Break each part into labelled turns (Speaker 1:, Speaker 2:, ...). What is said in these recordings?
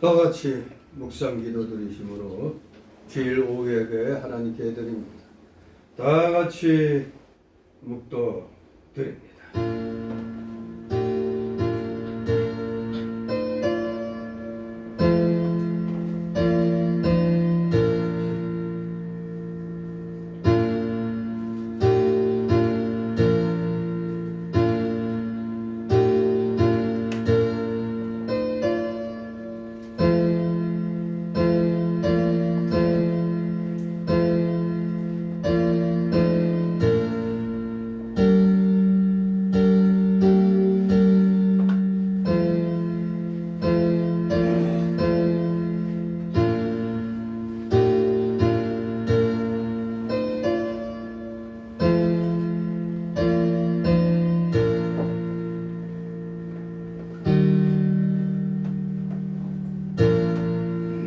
Speaker 1: 다 같이 묵상 기도 드리심으로 주일 오후 예배 하나님께 드립니다. 다 같이 묵도 드립니다.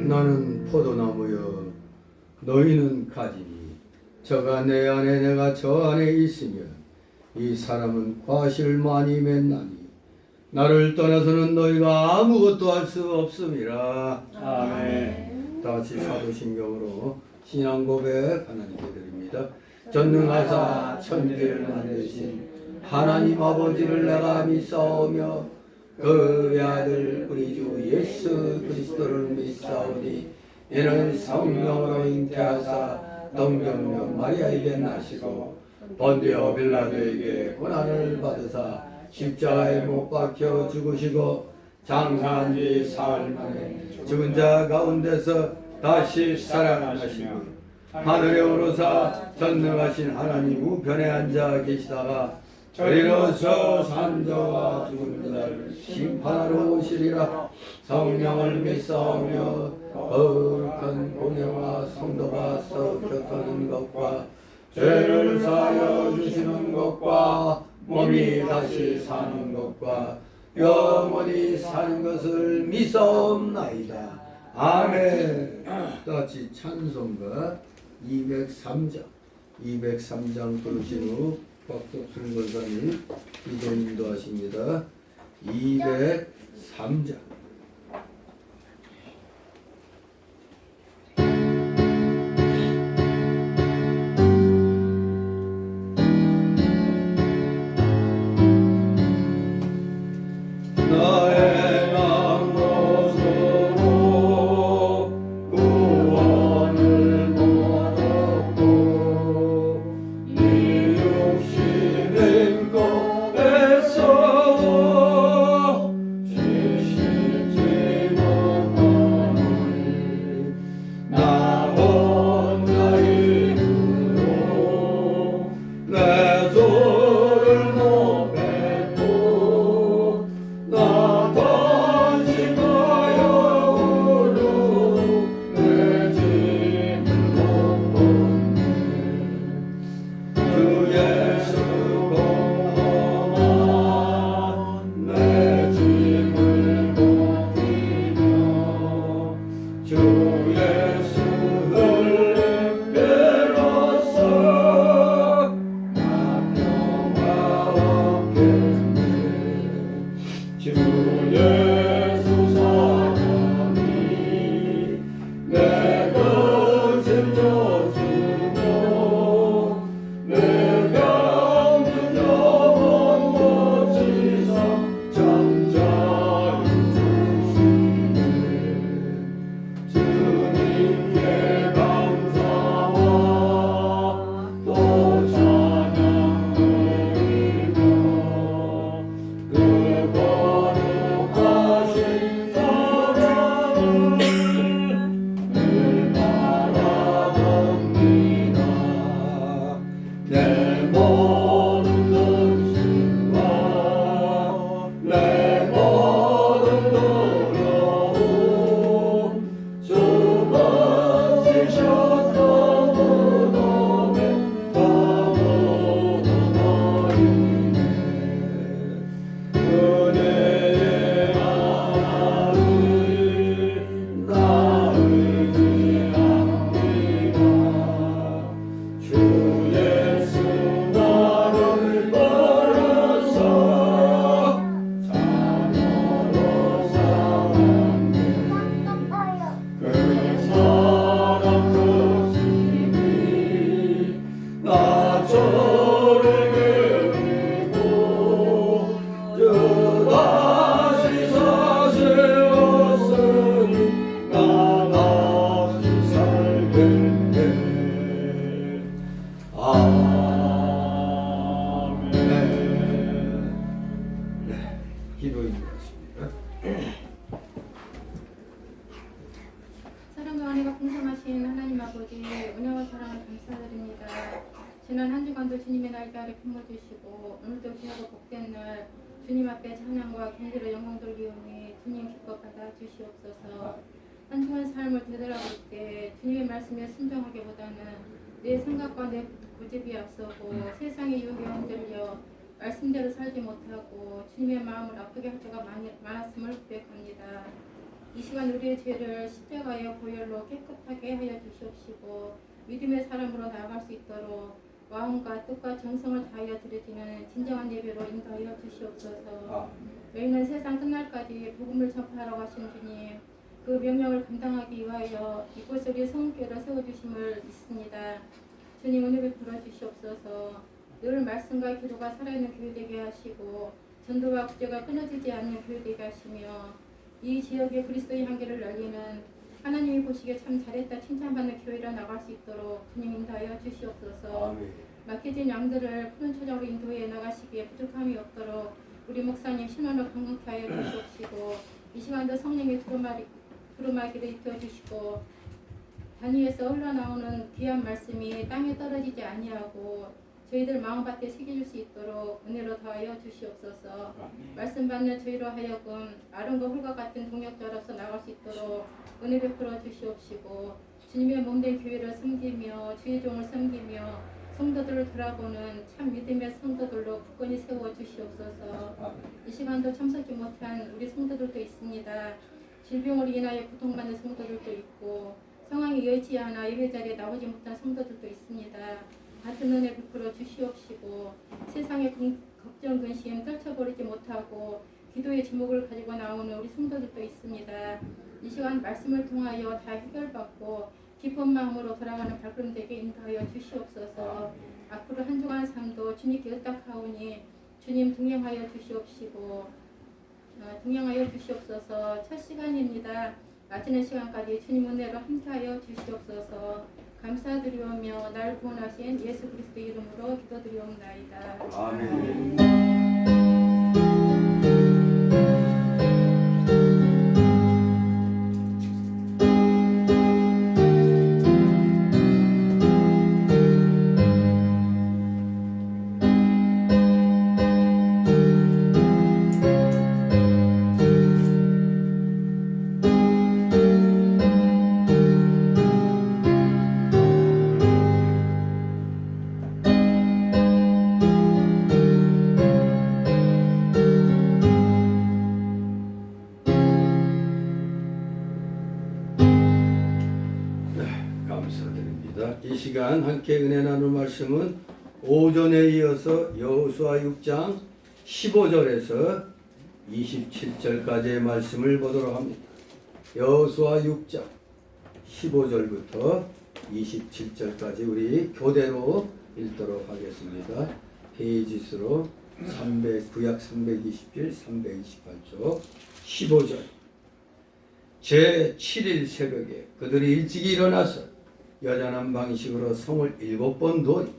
Speaker 1: 나는 포도나무여 너희는 가지니 저가 내 안에 내가 저 안에 있으면 이 사람은 과실을 많이 맺나니 나를 떠나서는 너희가 아무것도 할 수 없음이라.
Speaker 2: 아멘.
Speaker 1: 다 같이 사도신경으로 신앙 고백 하나님께 드립니다. 전능하사 천지를 만드신 하나님 아버지를 내가 믿사오며 그 외아들 우리 주 예수 그리스도를 믿사오니 이는 성령으로 잉태하사 동정녀 마리아에게 나시고 본디오 빌라도에게 고난을 받으사 십자가에 못 박혀 죽으시고 장사한 지 사흘 만에 죽은 자 가운데서 다시 살아나시고 하늘에 오르사 전능하신 하나님 우편에 앉아 계시다가 저리로서 산자와 죽은 자를 심판하러 오시리라. 성령을 믿사오며 거룩한 공예와 성도가 섞여가는 것과 죄를 사하여 주시는 것과 몸이 다시 사는 것과 영원히 사는 것을 믿사옵나이다. 아멘. 다같이 찬송가 203장 부르신 후 박석순 권사님 기도 인도하십니다. 203장.
Speaker 3: 주 예수 나
Speaker 2: 날개를 품어주시고 오늘도 귀하고 복된 날 주님 앞에 찬양과 경배로 영광 돌리오니 주님 기뻐 받아 주시옵소서. 한 주간 삶을 되돌아볼 때 주님의 말씀에 순종하기보다는 내 생각과 내 고집이 앞서고 세상의 유혹에 흔들려 말씀대로 살지 못하고 주님의 마음을 아프게 할 때가 많았음을 고백합니다. 이 시간 우리의 죄를 십자가의 보혈로 깨끗하게 하여 주시옵시고 믿음의 사람으로 나아갈 수 있도록 마음과 뜻과 정성을 다하여 드려지는 진정한 예배로 인도하여 주시옵소서. 너희는 세상 끝날까지 복음을 전파하러 가신 주님, 그 명령을 감당하기 위하여 이곳에 우리 성교를 세워주심을 믿습니다. 주님 은혜 베풀어 주시옵소서. 늘 말씀과 기도가 살아있는 교회 되게 하시고 전도와 구제가 끊어지지 않는 교회 되게 하시며 이 지역에 그리스도의 향기를 날리는 하나님이 보시기에 참 잘했다 칭찬받는 교회로 나갈 수 있도록 주님 인도하여 주시옵소서.
Speaker 1: 아멘.
Speaker 2: 맡겨진 양들을 푸른 초장으로 인도해 나가시기에 부족함이 없도록 우리 목사님 신원을 강건케 하여 주시옵시고 이 시간도 성령의 두루마기를 입혀주시고 단위에서 흘러나오는 귀한 말씀이 땅에 떨어지지 아니하고 저희들 마음밭에 새겨줄 수 있도록 은혜로 더하여 주시옵소서. 말씀 받는 저희로 하여금 아름과 홀과 같은 동역자로서 나갈 수 있도록 은혜 베풀어 주시옵시고 주님의 몸된 교회를 섬기며 주의 종을 섬기며 성도들을 돌아보는 참 믿음의 성도들로 굳건히 세워 주시옵소서. 이 시간도 참석지 못한 우리 성도들도 있습니다. 질병으로 인하여 고통받는 성도들도 있고 상황이 여의치 않아 예배 자리에 나오지 못한 성도들도 있습니다. 같은 은혜 베풀어 주시옵시고 세상의 걱정 근심 떨쳐버리지 못하고 기도의 제목을 가지고 나오는 우리 성도들도 있습니다. 이 시간 말씀을 통하여 다 해결받고 기쁜 마음으로 돌아가는 발걸음 되게 인도하여 주시옵소서. 앞으로 한 주간 삶도 주님께 의탁하오니 주님 동행하여 주시옵시고 동행하여 주시옵소서. 첫 시간입니다. 마치는 시간까지 주님 은혜로 함께하여 주시옵소서. 감사드리오며 날 구원하신 예수 그리스도 이름으로 기도드리옵나이다.
Speaker 1: 아멘. 감사드립니다. 이 시간 함께 은혜 나눌 말씀은 오전에 이어서 여호수아 6장 15절에서 27절까지의 말씀을 보도록 합니다. 여호수아 6장 15절부터 27절까지 우리 교대로 읽도록 하겠습니다. 페이지 수로 구약 320길 328쪽 15절. 제7일 새벽에 그들이 일찍이 일어나서 여전한 방식으로 성을 7번 돌이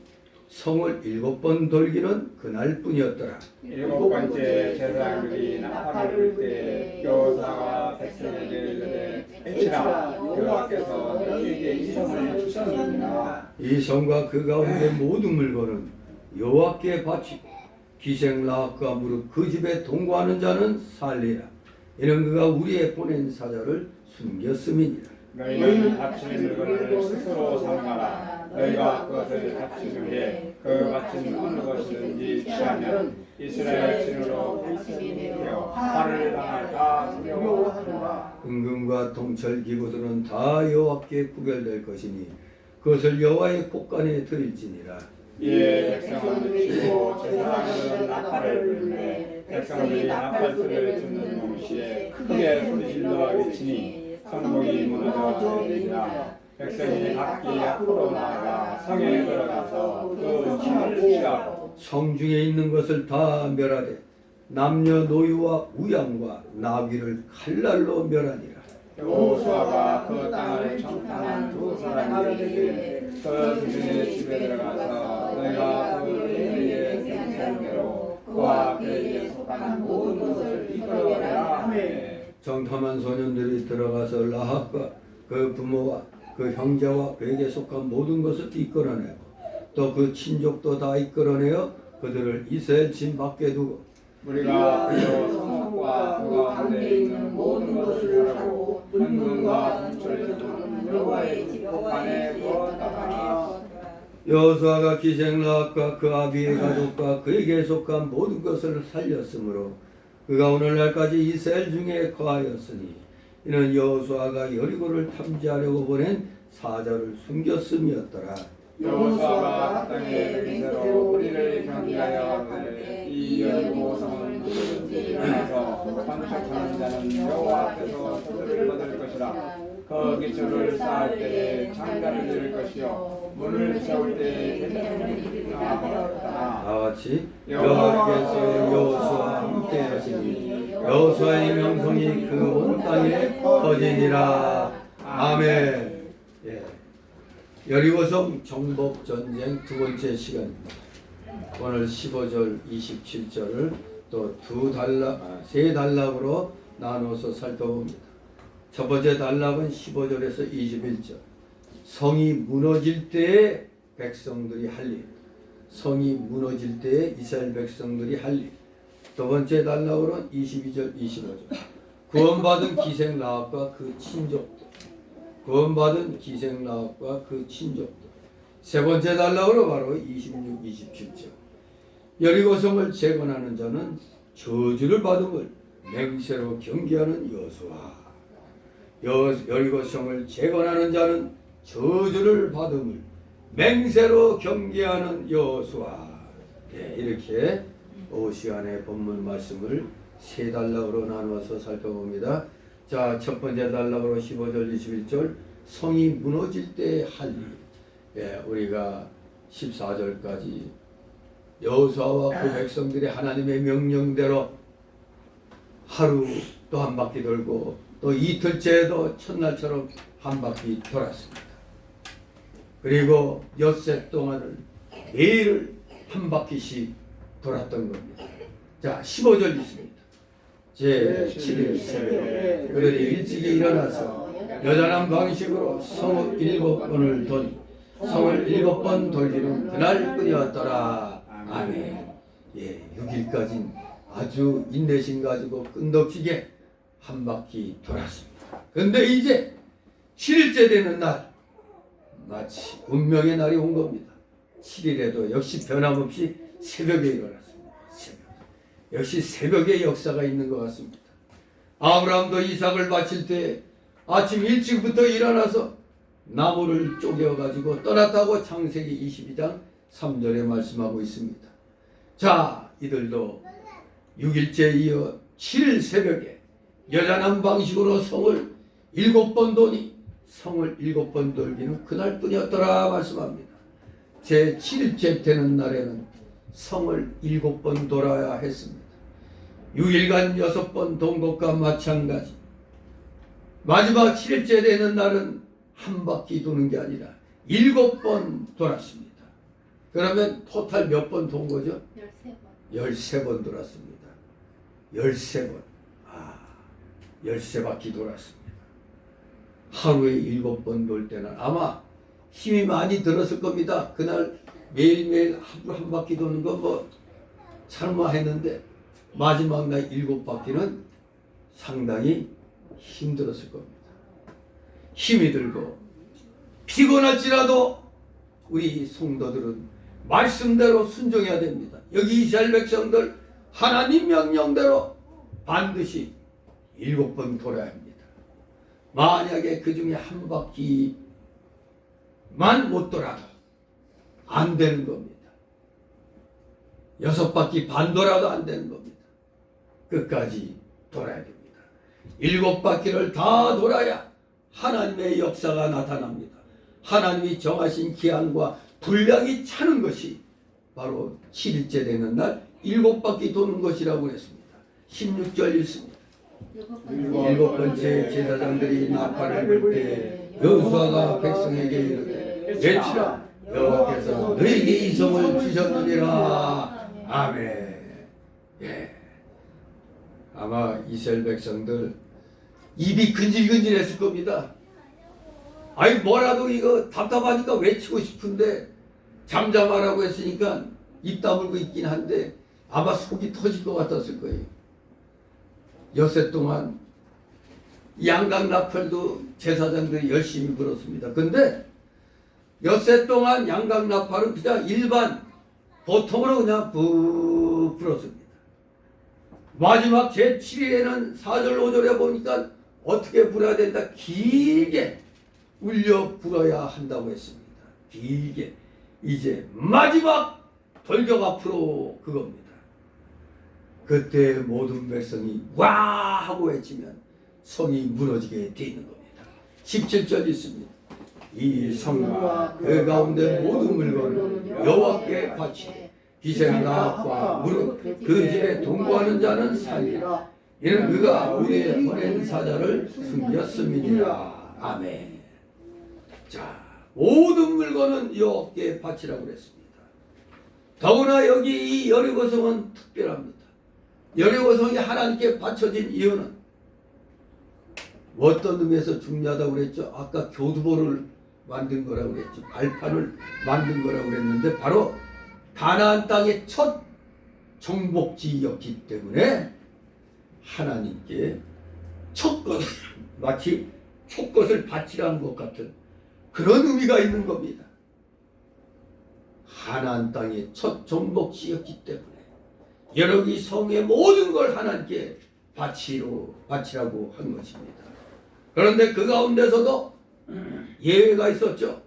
Speaker 1: 성을 7번 돌기는 그날뿐이었더라.
Speaker 3: 7번째 제사장들이 나팔을 불 때 여호수아가 백성에게 이르되 외치라 여호와께서 너희에게 이 성을 주셨느니라.
Speaker 1: 이 성과 그 가운데 모든 물건은 여호와께 바치고 기생 라합과 무릇 그 집에 동거하는 자는 살리라. 이는 그가 우리의 보낸 사자를 숨겼음이니라.
Speaker 3: 너희는 바친 물건을 스스로 삼가라. 너희가 그것을 바치기 위해 그 바친 어느 것이든지 취하면 이스라엘 진으로 되어 화를 당할까 두려워하노라.
Speaker 1: 은금과 동철 기구들은 다 여호와께 구별될 것이니 그것을 여호와의 곳간에 드릴지니라.
Speaker 3: 이에 백성은 치고 제사장들은 나팔을 불매 백성들이 나팔 소리를 듣는 동시에 크게 소리질러 외치니 성문이 무너져 내리니라. 백성이 각기 앞으로 나아가 성에 들어가서 그 침을 취하고
Speaker 1: 성 중에 있는 것을 다 멸하되 남녀 노유와 우양과 나귀를 칼날로 멸하니라.
Speaker 3: 여호수아가 그 땅을 정탐한 두 사람에게 그 주민의 집에 들어가서 너희가 그에게 생산대로 그와 그에게 속한 모든 것을 이끌어내라 하매
Speaker 1: 정탐한 소년들이 들어가서 라합과 그 부모와 그 형제와 그에게 속한 모든 것을 이끌어내고 또 그 친족도 다 이끌어내어 그들을 이스라엘 진 밖에 두고
Speaker 3: 우리가 그저 성읍과 그 가운데 있는 모든 것을 사고 은금과 금철을 주는 여호와의 집 안에 두었다가
Speaker 1: 여호수아가 기생라합과 그 아비의 가족과 그에게 속한 모든 것을 살렸으므로 그가 오늘날까지 이스라엘 중에 거하였으니 이는 여호수아가 여리고를 탐지하려고 보낸 사자를 숨겼음이었더라.
Speaker 3: 여호수아가 땅에 맹세로 우리를 경계하여 가되 이 여리고 성을 누구든지 일어나서 선택하는 자는 여호와 앞에서 저들을 얻을 것이라. 거기 줄을 쌓을 때에 장단을 들을 것이요 문을 세울 때에 대장을 이르리라 하였다.
Speaker 1: 다 같이 여호와께서 여호수아와 함께 하시니 여호수아의 명성이 그 온 땅에 퍼지니라. 아멘. 예. 여리고성 정복 전쟁 두 번째 시간입니다. 오늘 15절, 27절을 또 세 단락으로 나눠서 살펴봅니다. 첫 번째 단락은 15절에서 21절. 성이 무너질 때에 백성들이 할 일. 성이 무너질 때에 이스라엘 백성들이 할 일. 두 번째 단락으로는 22절, 25절. 구원받은 기생 라합과 그 친족들. 구원받은 기생 라합과 그 친족들. 세 번째 단락으로 바로 26, 27절. 여리고성을 재건하는 자는 저주를 받음을 맹세로 경계하는 여호수아. 여리고성을 재건하는 자는 저주를 받음을 맹세로 경계하는 여호수아. 네, 이렇게 오후 시간에 본문 말씀을 세 단락으로 나누어서 살펴봅니다. 자, 첫 번째 단락으로 15절, 21절 성이 무너질 때 할 일. 예, 우리가 14절까지 여호수아와 그 백성들이 하나님의 명령대로 하루 또 한 바퀴 돌고 또 이틀째에도 첫날처럼 한 바퀴 돌았습니다. 그리고 엿새 동안을 매일 한 바퀴씩 돌았던 겁니다. 자, 15절 있습니다. 제7일 새벽에 그들이 일찍이 일어나서 여전한 방식으로 성을 7번을 도니 성을 7번 돌기는 그날뿐이었더라. 아멘. 예, 6일까지 아주 인내심 가지고 끈덕지게 한 바퀴 돌았습니다. 근데 이제 7일째 되는 날 마치 운명의 날이 온 겁니다. 7일에도 역시 변함없이 새벽에 일어났습니다. 새벽. 역시 새벽에 역사가 있는 것 같습니다. 아브라함도 이삭을 바칠 때 아침 일찍부터 일어나서 나무를 쪼개어가지고 떠났다고 창세기 22장 3절에 말씀하고 있습니다. 자, 이들도 6일째 이어 7일 새벽에 여전한 방식으로 성을 7번 도니 성을 7번 돌기는 그날뿐이었더라 말씀합니다. 제 7일째 되는 날에는 성을 7번 돌아야 했습니다. 6일간 6번 돈 것과 마찬가지. 마지막 7일째 되는 날은 한 바퀴 도는 게 아니라 7번 돌았습니다. 그러면 토탈 몇 번 돈 거죠?
Speaker 2: 13번.
Speaker 1: 13번 돌았습니다. 13번. 13바퀴 돌았습니다. 하루에 7번 돌 때는 아마 힘이 많이 들었을 겁니다. 그날 매일매일 하루 한 바퀴 도는 거 뭐 참아했는데 마지막 날 7바퀴는 상당히 힘들었을 겁니다. 힘이 들고 피곤할지라도 우리 성도들은 말씀대로 순종해야 됩니다. 여기 이스라엘 백성들 하나님 명령대로 반드시 7번 돌아야 합니다. 만약에 그 중에 한 바퀴만 못 돌아도 안 되는 겁니다. 6바퀴 반 돌아도 안 되는 겁니다. 끝까지 돌아야 됩니다. 7바퀴를 다 돌아야 하나님의 역사가 나타납니다. 하나님이 정하신 기한과 분량이 차는 것이 바로 7일째 되는 날 7바퀴 도는 것이라고 했습니다. 16절 읽습니다. 7번째 제사장들이 나팔을 불 때 여호수아가 백성에게 이르되 외치라 여호와께서 너에게 이 성을 주셨느니라. 아멘. 예. 아마 이스라엘 백성들 입이 근질근질했을 겁니다. 아니 뭐라도 이거 답답하니까 외치고 싶은데 잠잠하라고 했으니까 입 다물고 있긴 한데 아마 속이 터질 것 같았을 거예요. 엿새 동안 양각 나팔도 제사장들이 열심히 불었습니다. 근데 엿새 동안 양각 나팔은 그냥 일반 보통으로 그냥 부 불었습니다. 마지막 제7일에는 4절 5절에 보니까 어떻게 불어야 된다? 길게 울려 불어야 한다고 했습니다. 길게. 이제 마지막 돌격 앞으로 그겁니다. 그때 모든 백성이 와 하고 외치면 성이 무너지게 돼 있는 겁니다. 17절 있습니다. 이 성과 그 가운데 모든 물건을 여호와께 바치되 기생나와 무릇 그 집에 동거하는 자는 살리라. 이는 그가 우리의 보낸 사자를 숨겼음이니라. 아멘. 자, 모든 물건은 여호와께 바치라고 그랬습니다. 더구나 여기 이 여리고성은 특별합니다. 여리고성이 하나님께 바쳐진 이유는 어떤 의미에서 중요하다고 그랬죠? 아까 교두보를 만든 거라고 그랬죠. 발판을 만든 거라고 그랬는데 바로 가나안 땅의 첫 정복지였기 때문에 하나님께 첫 것을 마치 첫 것을 바치라는 것 같은 그런 의미가 있는 겁니다. 가나안 땅의 첫 정복지였기 때문에 여러분이 성의 모든 걸 하나님께 바치라고 한 것입니다. 그런데 그 가운데서도 예외가 있었죠.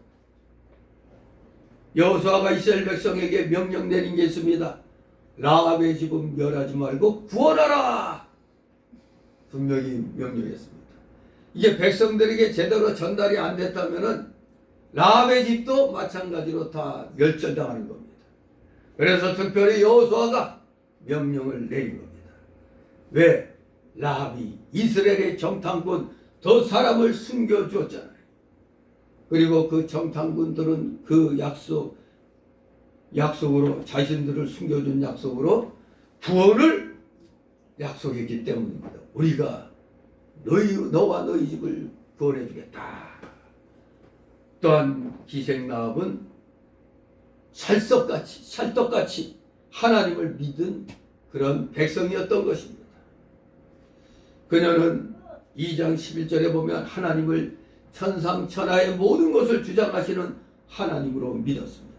Speaker 1: 여호수아가 이스라엘 백성에게 명령 내린 게 있습니다. 라합의 집은 멸하지 말고 구원하라. 분명히 명령했습니다. 이게 백성들에게 제대로 전달이 안 됐다면은 라합의 집도 마찬가지로 다 멸절당하는 겁니다. 그래서 특별히 여호수아가 명령을 내린 겁니다. 왜? 라합이 이스라엘의 정탐꾼 더 사람을 숨겨주었잖아요. 그리고 그 정탐꾼들은 그 약속으로 자신들을 숨겨준 약속으로 구원을 약속했기 때문입니다. 우리가 너와 너희 집을 구원해 주겠다. 또한 기생라합은 찰떡같이 하나님을 믿은 그런 백성이었던 것입니다. 그녀는 2장 11절에 보면 하나님을 천상천하의 모든 것을 주장하시는 하나님으로 믿었습니다.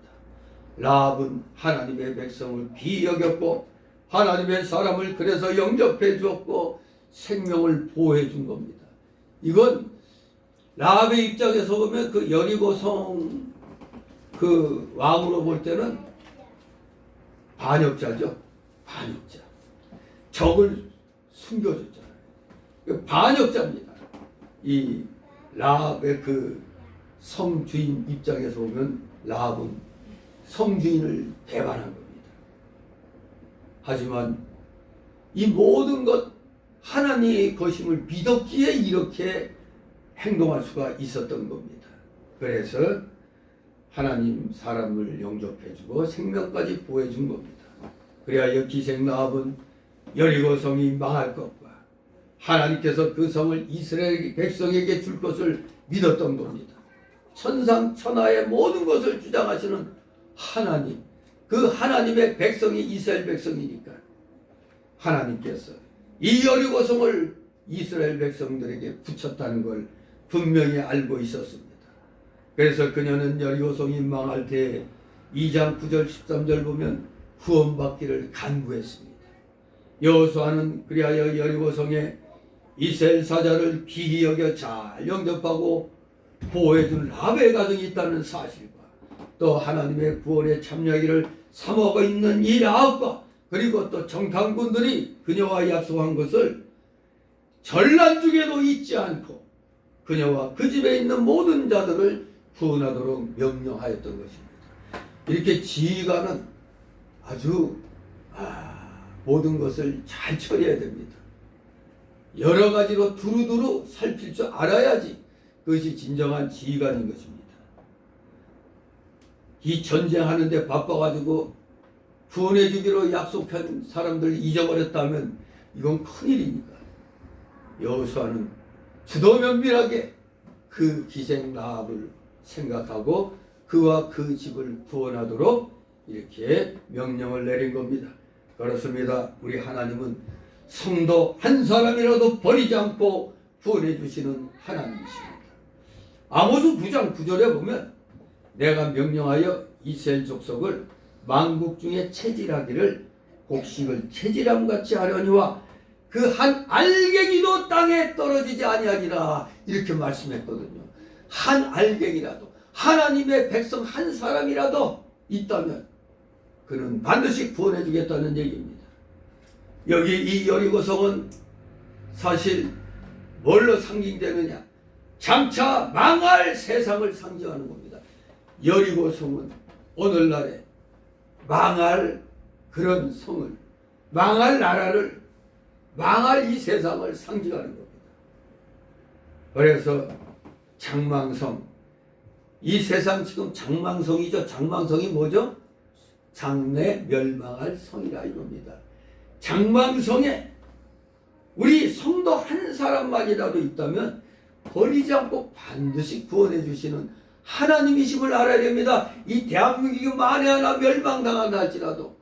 Speaker 1: 라합은 하나님의 백성을 귀히 여겼고 하나님의 사람을 그래서 영접해 주었고 생명을 보호해 준 겁니다. 이건 라합의 입장에서 보면 그 여리고성 그 왕으로 볼 때는 반역자죠. 반역자. 적을 숨겨줬잖아요. 반역자입니다. 이 라합의 그 성주인 입장에서 보면 라합은 성주인을 배반한 겁니다. 하지만 이 모든 것 하나님의 것임을 믿었기에 이렇게 행동할 수가 있었던 겁니다. 그래서 하나님 사람을 영접해주고 생명까지 보호해준 겁니다. 그래야 기생라합은 여리고성이 망할 것과 하나님께서 그 성을 이스라엘 백성에게 줄 것을 믿었던 겁니다. 천상천하의 모든 것을 주장하시는 하나님, 그 하나님의 백성이 이스라엘 백성이니까 하나님께서 이 여리고성을 이스라엘 백성들에게 붙였다는 걸 분명히 알고 있었습니다. 그래서 그녀는 여리고성이 망할 때 2장 9절 13절 보면 구원받기를 간구했습니다. 여호수아는 그리하여 여리고성에 이스라엘 사자를 귀히 여겨 잘 영접하고 보호해준 라합의 가정이 있다는 사실과 또 하나님의 구원에 참여하기를 사모하고 있는 이 라합과 그리고 또 정탐꾼들이 그녀와 약속한 것을 전란 중에도 잊지 않고 그녀와 그 집에 있는 모든 자들을 구원하도록 명령하였던 것입니다. 이렇게 지휘관은 아주 모든 것을 잘 처리해야 됩니다. 여러 가지로 두루두루 살필 줄 알아야지 그것이 진정한 지휘관인 것입니다. 이 전쟁하는데 바빠가지고 구원해 주기로 약속한 사람들 잊어버렸다면 이건 큰일이니까 여호수아는 주도면밀하게 그 기생 라합을 생각하고 그와 그 집을 구원하도록 이렇게 명령을 내린 겁니다. 그렇습니다. 우리 하나님은 성도 한 사람이라도 버리지 않고 구원해 주시는 하나님이십니다. 아모스 9장 9절에 보면 내가 명령하여 이스라엘 족속을 만국 중에 체질하기를 곡식을 체질함같이 하려니와 그 한 알갱이도 땅에 떨어지지 아니하리라 이렇게 말씀했거든요. 한 알갱이라도 하나님의 백성 한 사람이라도 있다면 그는 반드시 구원해 주겠다는 얘기입니다. 여기 이 여리고성은 사실 뭘로 상징되느냐? 장차 망할 세상을 상징하는 겁니다. 여리고성은 오늘날에 망할 그런 성을, 망할 나라를, 망할 이 세상을 상징하는 겁니다. 그래서 장망성, 이 세상 지금 장망성이죠. 장망성이 뭐죠? 장래 멸망할 성이라 이겁니다. 장망성에 우리 성도 한 사람만이라도 있다면 버리지 않고 반드시 구원해 주시는 하나님이심을 알아야 됩니다. 이 대한민국이 만에 하나 멸망당한다 할지라도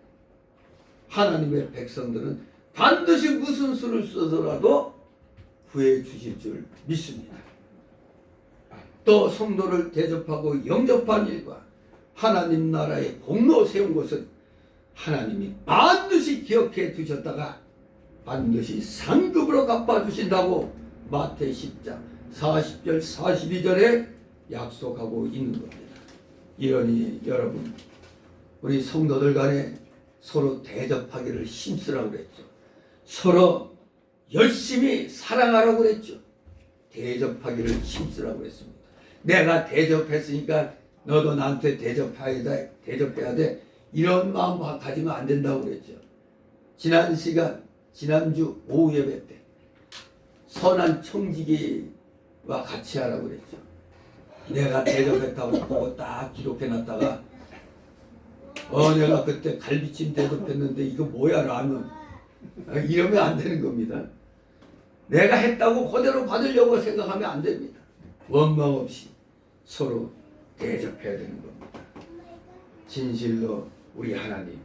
Speaker 1: 하나님의 백성들은 반드시 무슨 수를 써서라도 구해 주실 줄 믿습니다. 또 성도를 대접하고 영접한 일과 하나님 나라의 공로 세운 것은 하나님이 반드시 기억해 두셨다가 반드시 상급으로 갚아주신다고 마태 10장 40절 42절에 약속하고 있는 겁니다. 이러니 여러분 우리 성도들 간에 서로 대접하기를 힘쓰라고 그랬죠. 서로 열심히 사랑하라고 그랬죠. 대접하기를 힘쓰라고 그랬습니다. 내가 대접했으니까 너도 나한테 대접해야 돼. 이런 마음 가지면 안 된다고 그랬죠. 지난 시간, 지난주 오후 예배 때 선한 청지기와 같이 하라고 그랬죠. 내가 대접했다고 보고 딱 기록해놨다가 내가 그때 갈비찜 대접했는데 이거 뭐야 라면 이러면 안 되는 겁니다. 내가 했다고 그대로 받으려고 생각하면 안 됩니다. 원망 없이 서로 대접해야 되는 겁니다. 진실로 우리 하나님,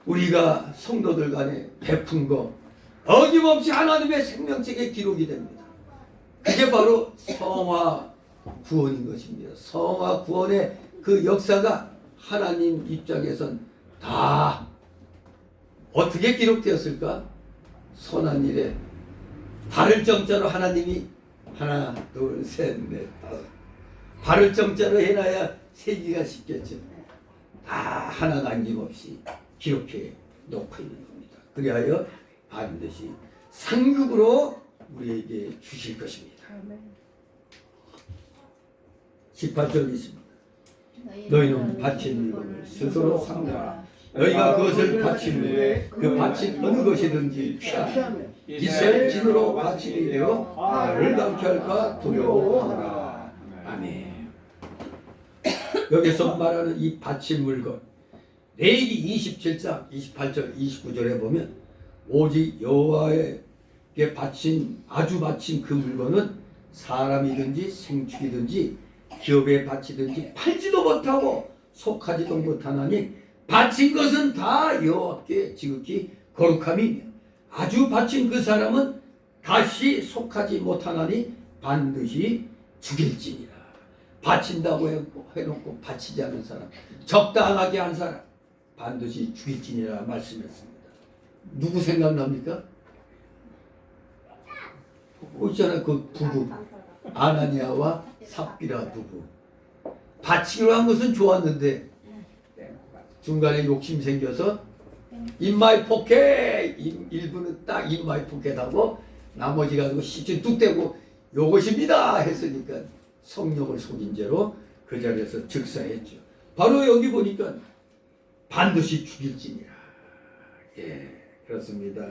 Speaker 1: 우리가 성도들 간에 베푼 거 어김없이 하나님의 생명책에 기록이 됩니다. 그게 바로 성화 구원인 것입니다. 성화 구원의 그 역사가 하나님 입장에선 다 어떻게 기록되었을까? 선한 일에 발을 정자로 하나님이 하나, 둘, 셋, 넷, 다섯 발을 정자로 해놔야 세기가 쉽겠죠. 다 하나 남김없이 기록해 놓고 있는 겁니다. 그리하여 반드시 상급으로 우리에게 주실 것입니다. 18절 있습니다. 너희는 바친 물건을 스스로 삼가라. 너희가 그것을 바친 후에 그 바친 어느 것이든지 취하며 이스라엘 진으로 바치게 되어 나를 남게 할까 두려워하라. 아멘. 여기서 말하는 이 바친 물건, 레위기 27장 28절 29절에 보면 오직 여호와에게 바친 아주 바친 그 물건은 사람이든지 생축이든지 기업에 바치든지 팔지도 못하고 속하지도 못하나니 바친 것은 다 여호와께 지극히 거룩함이며 아주 바친 그 사람은 다시 속하지 못하나니 반드시 죽일지니라. 바친다고 해놓고 바치지 않은 사람, 적당하게 한 사람 반드시 죽일지니라 말씀했습니다. 누구 생각납니까? 있잖아요, 그 부부 아나니아와 삽비라 부부. 바치기로 한 것은 좋았는데 중간에 욕심 생겨서 인마이 포켓, 일부는 딱 인마이 포켓하고 나머지 가지고 시ችን 뚝 떼고 요것입니다 했으니까 성령을 속인 죄로 그 자리에서 즉사했죠. 바로 여기 보니까 반드시 죽일지니라. 예, 그렇습니다.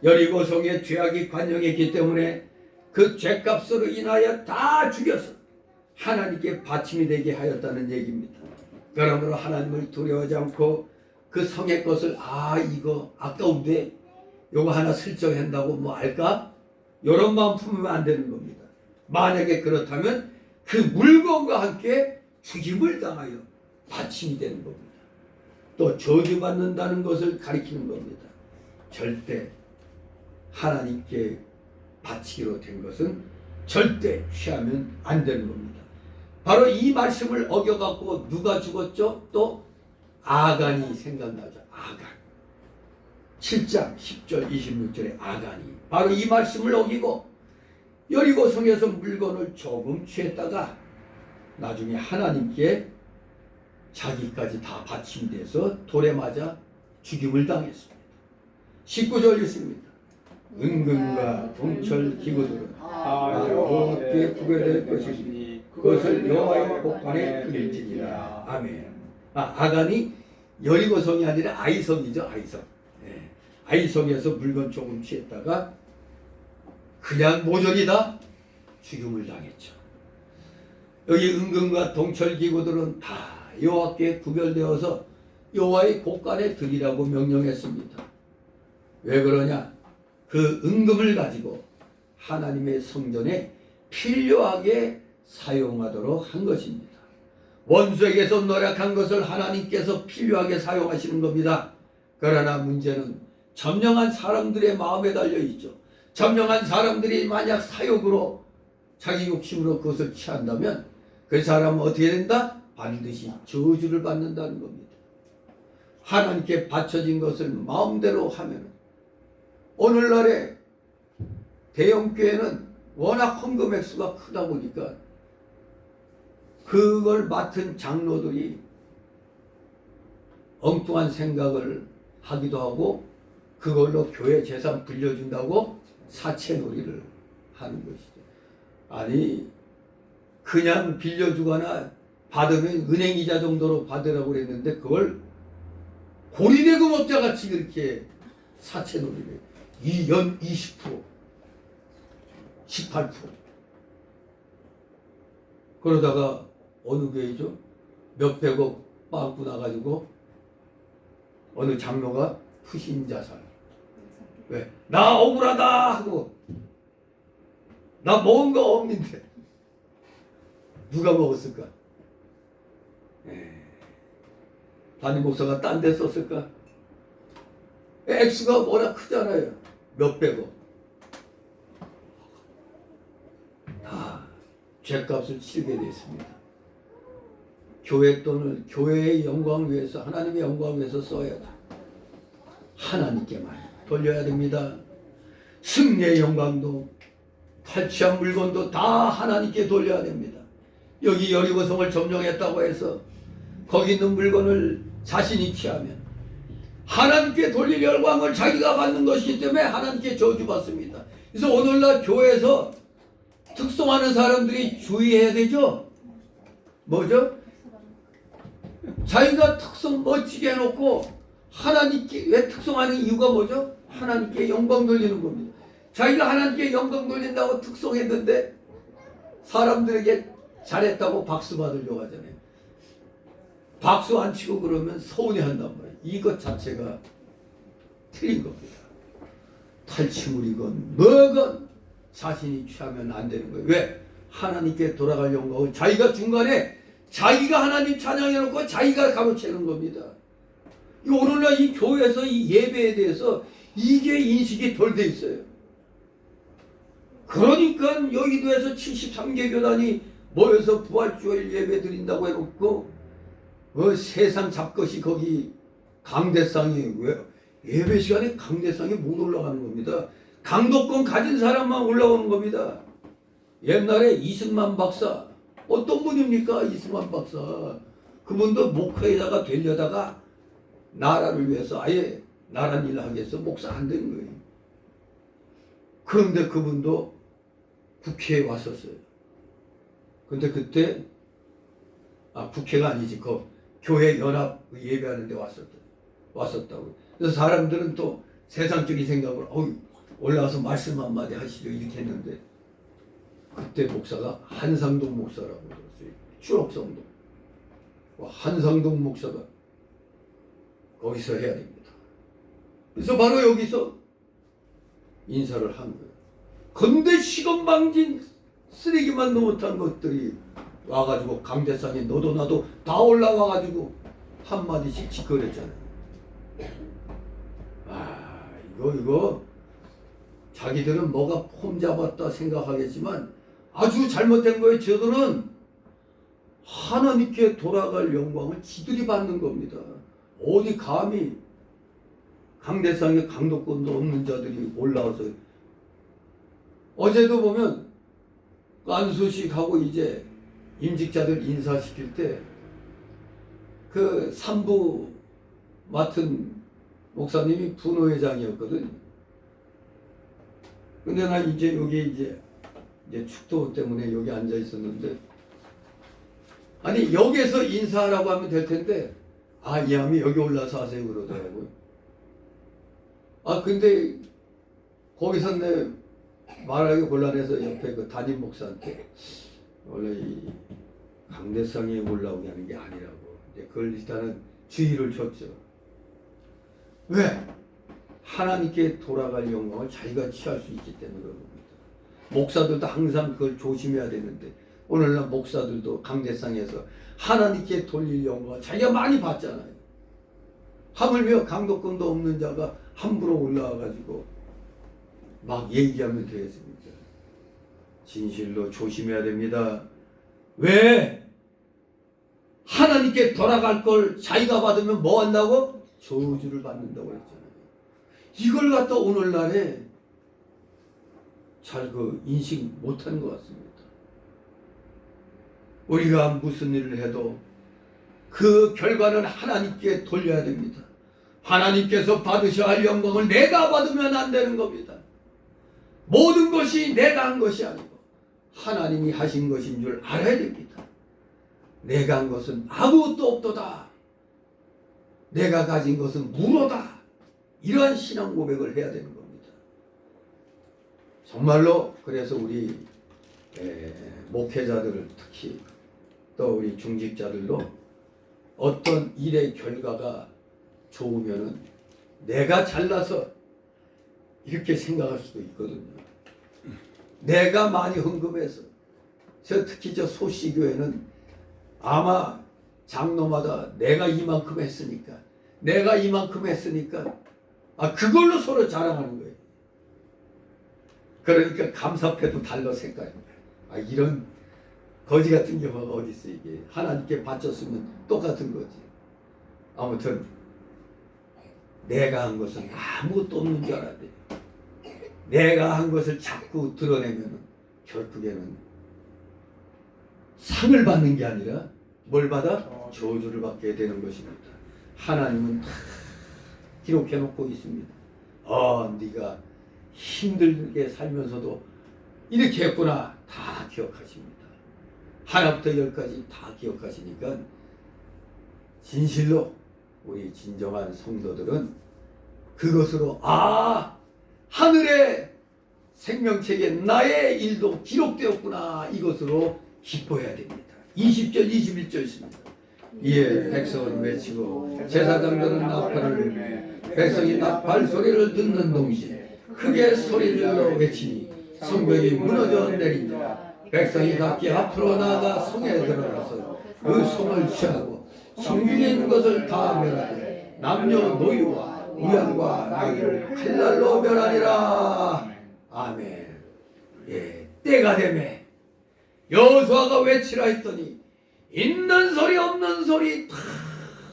Speaker 1: 여리고성의 죄악이 관영했기 때문에 그 죄값으로 인하여 다 죽여서 하나님께 바침이 되게 하였다는 얘기입니다. 그러므로 하나님을 두려워하지 않고 그 성의 것을 이거 아까운데 요거 하나 슬쩍 한다고 뭐 알까? 요런 마음 품으면 안 되는 겁니다. 만약에 그렇다면 그 물건과 함께 죽임을 당하여 받침이 되는 겁니다. 또 저주받는다는 것을 가리키는 겁니다. 절대 하나님께 바치기로 된 것은 절대 취하면 안 되는 겁니다. 바로 이 말씀을 어겨갖고 누가 죽었죠? 또 아간이 생각나죠. 아간. 7장 10절 26절에 아간이 바로 이 말씀을 어기고 여리고 성에서 물건을 조금 취했다가 나중에 하나님께 자기까지 다 바침돼서 돌에 맞아 죽임을 당했습니다. 19절 있습니다. 은근과 동철 기구들은 어떻게 구별될 것이니 그것을 여호와의 곳간에 드릴지니라. 아멘. 아간이 여리고성이 아니라 아이성이죠. 아이성. 네. 아이성에서 물건 조금 취했다가 그냥 모조리 다 죽임을 당했죠. 여기 은근과 동철 기구들은 다 여호와께 구별되어서 여호와의 곳간에 드리라고 명령했습니다. 왜 그러냐? 그 은금을 가지고 하나님의 성전에 필요하게 사용하도록 한 것입니다. 원수에게서 노력한 것을 하나님께서 필요하게 사용하시는 겁니다. 그러나 문제는 점령한 사람들의 마음에 달려 있죠. 점령한 사람들이 만약 사욕으로 자기 욕심으로 그것을 취한다면 그 사람은 어떻게 된다? 반드시 저주를 받는다는 겁니다. 하나님께 바쳐진 것을 마음대로 하면 오늘날의 대형교회는 워낙 헌금 액수가 크다 보니까 그걸 맡은 장로들이 엉뚱한 생각을 하기도 하고 그걸로 교회 재산 불려준다고 사채놀이를 하는 것이죠. 아니 그냥 빌려주거나 받으면 은행이자 정도로 받으라고 그랬는데 그걸 고리대금업자 같이 그렇게 사채놀이를 연 20% 18% 그러다가 어느 교회죠? 몇백억 빵꾸 나가지고 어느 장로가 투신자살. 왜? 나 억울하다 하고 나 먹은 거 없는데 누가 먹었을까? 담임 목사가 딴 데 썼을까? 액수가 워낙 크잖아요. 몇백억. 다 죄값을 치르게 됐습니다. 교회 돈을 교회의 영광 위해서 하나님의 영광 위해서 써야죠. 하나님께만 돌려야 됩니다. 승리의 영광도 탈취한 물건도 다 하나님께 돌려야 됩니다. 여기 여리고성을 점령했다고 해서 거기 있는 물건을 자신이 취하면 하나님께 돌릴 영광을 자기가 받는 것이기 때문에 하나님께 저주받습니다. 그래서 오늘날 교회에서 특송하는 사람들이 주의해야 되죠. 뭐죠? 자기가 특송 멋지게 해놓고 하나님께 왜 특송하는 이유가 뭐죠? 하나님께 영광 돌리는 겁니다. 자기가 하나님께 영광 돌린다고 특송했는데 사람들에게 잘했다고 박수 받으려고 하잖아요. 박수 안 치고 그러면 서운해한단 말이에요. 이것 자체가 틀린 겁니다. 탈취물이건 뭐건 자신이 취하면 안 되는 거예요. 왜? 하나님께 돌아갈 영광을 자기가 중간에 자기가 하나님 찬양해놓고 자기가 가로채는 겁니다. 오늘날 이 교회에서 이 예배에 대해서 이게 인식이 덜 돼 있어요. 그러니까 여의도에서 73개 교단이 모여서 부활주일 예배 드린다고 해놓고 세상 잡것이 거기 강대상이 왜 예배 시간에 강대상이 못 올라가는 겁니다. 강도권 가진 사람만 올라오는 겁니다. 옛날에 이승만 박사 어떤 분입니까? 이승만 박사 그분도 목회자가 되려다가 나라를 위해서 아예 나란 일을 하겠어 목사 안 된 거예요. 그런데 그분도 국회에 왔었어요. 근데 그때 국회가 아니지 그 교회 연합 예배하는데 왔었다고. 그래서 사람들은 또 세상적인 생각을 올라와서 말씀 한마디 하시죠 이렇게 했는데 그때 목사가 한상동 목사라고 그랬어요. 추록성동 한상동 목사가 거기서 해야 됩니다. 그래서 바로 여기서 인사를 한 거예요. 근데 시건방진 쓰레기만 못한 것들이 와가지고 강대상에 너도 나도 다 올라와가지고 한마디씩 짓거렸잖아요. 아, 이거 자기들은 뭐가 폼 잡았다 생각하겠지만 아주 잘못된 거예요. 저들은 하나님께 돌아갈 영광을 지들이 받는 겁니다. 어디 감히 강대상에 강도권도 없는 자들이 올라와서, 어제도 보면 안수식하고 이제 임직자들 인사시킬 때 그 산부 맡은 목사님이 분호회장이었거든. 근데 나 이제 여기 이제 축도 때문에 여기 앉아 있었는데, 아니 여기서 인사하라고 하면 될 텐데 이 함이 여기 올라서 하세요 그러더라고요. 근데 거기서 내 말하기 곤란해서 옆에 그 담임 목사한테 원래 이 강대상에 올라오게 하는 게 아니라고 이제 그걸 일단은 주의를 줬죠. 왜? 하나님께 돌아갈 영광을 자기가 취할 수 있기 때문에 그런 겁니다. 목사들도 항상 그걸 조심해야 되는데 오늘날 목사들도 강대상에서 하나님께 돌릴 영광을 자기가 많이 받잖아요. 하물며 강도권도 없는 자가 함부로 올라와가지고 막 얘기하면 되겠습니까? 진실로 조심해야 됩니다. 왜? 하나님께 돌아갈 걸 자기가 받으면 뭐 한다고? 저주를 받는다고 했잖아요. 이걸 갖다 오늘날에 잘 인식 못하는 것 같습니다. 우리가 무슨 일을 해도 그 결과는 하나님께 돌려야 됩니다. 하나님께서 받으셔야 할 영광을 내가 받으면 안 되는 겁니다. 모든 것이 내가 한 것이 아니고 하나님이 하신 것인 줄 알아야 됩니다. 내가 한 것은 아무것도 없도다. 내가 가진 것은 무로다. 이러한 신앙 고백을 해야 되는 겁니다. 정말로 그래서 우리 목회자들 특히 또 우리 중직자들도 어떤 일의 결과가 좋으면은 내가 잘나서 이렇게 생각할 수도 있거든요. 내가 많이 헌금해서 특히 저 소씨교회는 아마 장로마다 내가 이만큼 했으니까 그걸로 서로 자랑하는 거예요. 그러니까 감사패도 달러 색깔. 이런 거지 같은 경우가 어디 있어. 이게 하나님께 바쳤으면 똑같은 거지. 아무튼 내가 한 것은 아무것도 없는 줄 알아야 돼. 내가 한 것을 자꾸 드러내면 결국에는 상을 받는 게 아니라 뭘 받아? 저주를 받게 되는 것입니다. 하나님은 다 기록해놓고 있습니다. 네가 힘들게 살면서도 이렇게 했구나. 다 기억하십니다. 하나부터 열까지 다 기억하시니까 진실로 우리 진정한 성도들은 그것으로 하늘의 생명책에 나의 일도 기록되었구나. 이것으로 기뻐해야 됩니다. 20절 21절 있습니다. 이에 백성은 외치고 제사장들은 나팔을 불며 백성이 나팔 소리를 듣는 동시에 크게 소리질러 외치니 성벽이 무너져 내린다. 백성이 각기 앞으로 나아가 성에 들어가서 그 성을 취하고 성중에 있는 것을 다 멸하되 남녀 노유와 우양과 나귀를 칼날로 멸하리라. 아멘. 때가 되매 여호수아가 외치라 했더니 있는 소리 없는 소리 다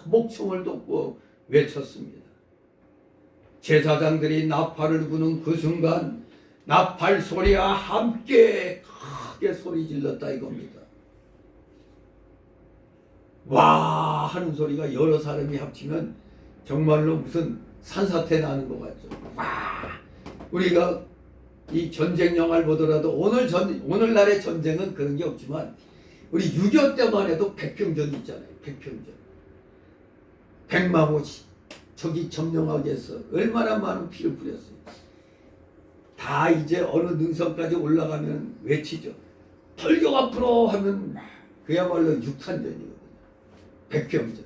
Speaker 1: 목청을 돋고 외쳤습니다. 제사장들이 나팔을 부는 그 순간 나팔 소리와 함께 크게 소리 질렀다 이겁니다. 와 하는 소리가 여러 사람이 합치면 정말로 무슨 산사태 나는 것 같죠. 와 우리가 이 전쟁 영화를 보더라도 오늘날의 전쟁은 그런 게 없지만 우리 6.25 때만 해도 백평전이 있잖아요. 백평전. 백마고 적이 점령하기 위해서 얼마나 많은 피를 뿌렸어요. 다 이제 어느 능선까지 올라가면 외치죠. 돌격 앞으로 하면 그야말로 육탄전이거든요. 백평전.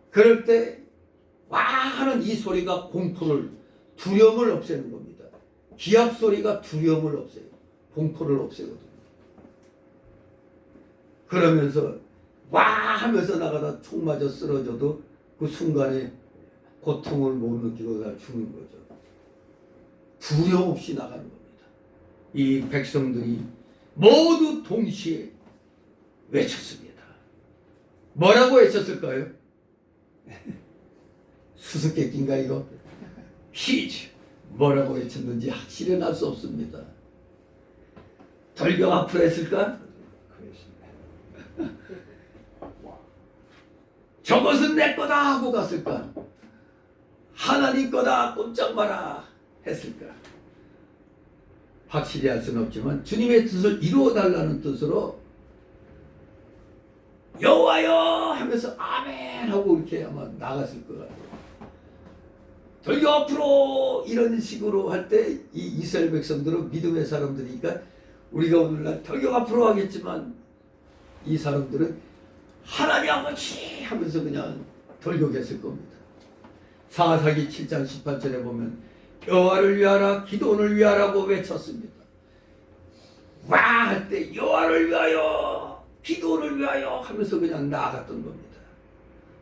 Speaker 1: 그럴 때 와 하는 이 소리가 공포를 두려움을 없애는 겁니다. 기합 소리가 두려움을 없애요. 공포를 없애거든요. 그러면서 와 하면서 나가다 총 맞아 쓰러져도 그 순간에 고통을 못 느끼고 다 죽는 거죠. 두려움 없이 나가는 겁니다. 이 백성들이 모두 동시에 외쳤습니다. 뭐라고 외쳤을까요? 수수께끼인가 이거? 퀴즈! 뭐라고 외쳤는지 확실히 알 수 없습니다. 돌격 앞으로 했을까? 저것은 내 거다 하고 갔을까? 하나님 거다 꼼짝 마라 했을까? 확실히 할 수는 없지만 주님의 뜻을 이루어 달라는 뜻으로 여호와여 하면서 아멘 하고 이렇게 아마 나갔을 것 같아요. 돌격 앞으로 이런 식으로 할 때 이 이스라엘 백성들은 믿음의 사람들이니까 우리가 오늘날 돌격 앞으로 하겠지만 이 사람들은 하나님 아버지 하면서 그냥 돌격했을 겁니다. 사사기 7장 18절에 보면 여호와를 위하라 기도원을 위하라고 외쳤습니다. 와 할 때 여호와를 위하여 기도원을 위하여 하면서 그냥 나아갔던 겁니다.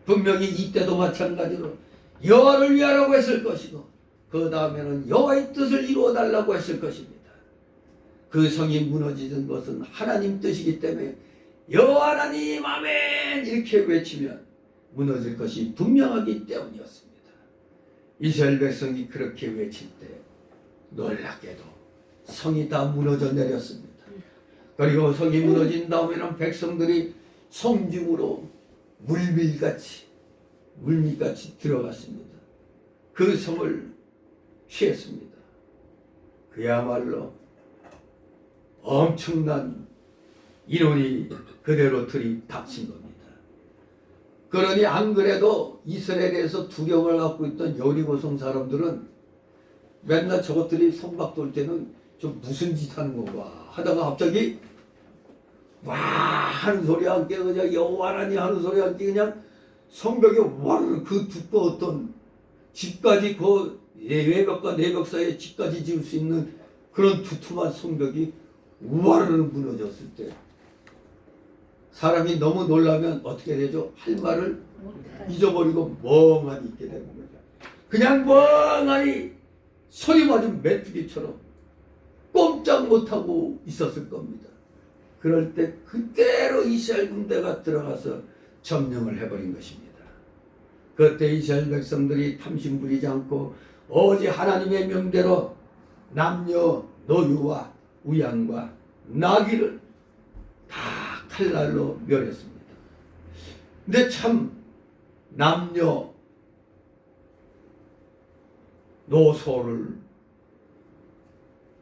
Speaker 1: 분명히 이때도 마찬가지로 여호와를 위하라고 했을 것이고 그 다음에는 여호와의 뜻을 이루어 달라고 했을 것입니다. 그 성이 무너지는 것은 하나님 뜻이기 때문에 여호와 하나님 아멘 이렇게 외치면 무너질 것이 분명하기 때문이었습니다. 이스라엘 백성이 그렇게 외칠 때 놀랍게도 성이 다 무너져 내렸습니다. 그리고 성이 무너진 다음에는 백성들이 성중으로 물밀같이 들어갔습니다. 그 성을 취했습니다. 그야말로 엄청난 인원이 그대로 들이닥친 겁니다. 그러니 안 그래도 이스라엘에서 두려움을 갖고 있던 여리고성 사람들은 맨날 저것들이 성막 돌 때는 좀 무슨 짓 하는 건가 하다가 갑자기 와 하는 소리 함께 그냥 여호와 하나님 하는 소리 함께 그냥 성벽에 와르르 그 두꺼웠던 집까지 그 외벽과 내벽 사이에 집까지 지을 수 있는 그런 두툼한 성벽이 와르르 무너졌을 때 사람이 너무 놀라면 어떻게 되죠? 할 말을 잊어버리고 멍하니 있게 되는 거죠. 그냥 멍하니 소리 맞은 메뚜기처럼 꼼짝 못하고 있었을 겁니다. 그럴 때 그대로 이스라엘 군대가 들어가서 점령을 해버린 것입니다. 그때 이스라엘 백성들이 탐심 부리지 않고 오직 하나님의 명대로 남녀 노유와 우양과 나귀를 다 칼날로 멸했습니다. 근데 참 남녀 노소를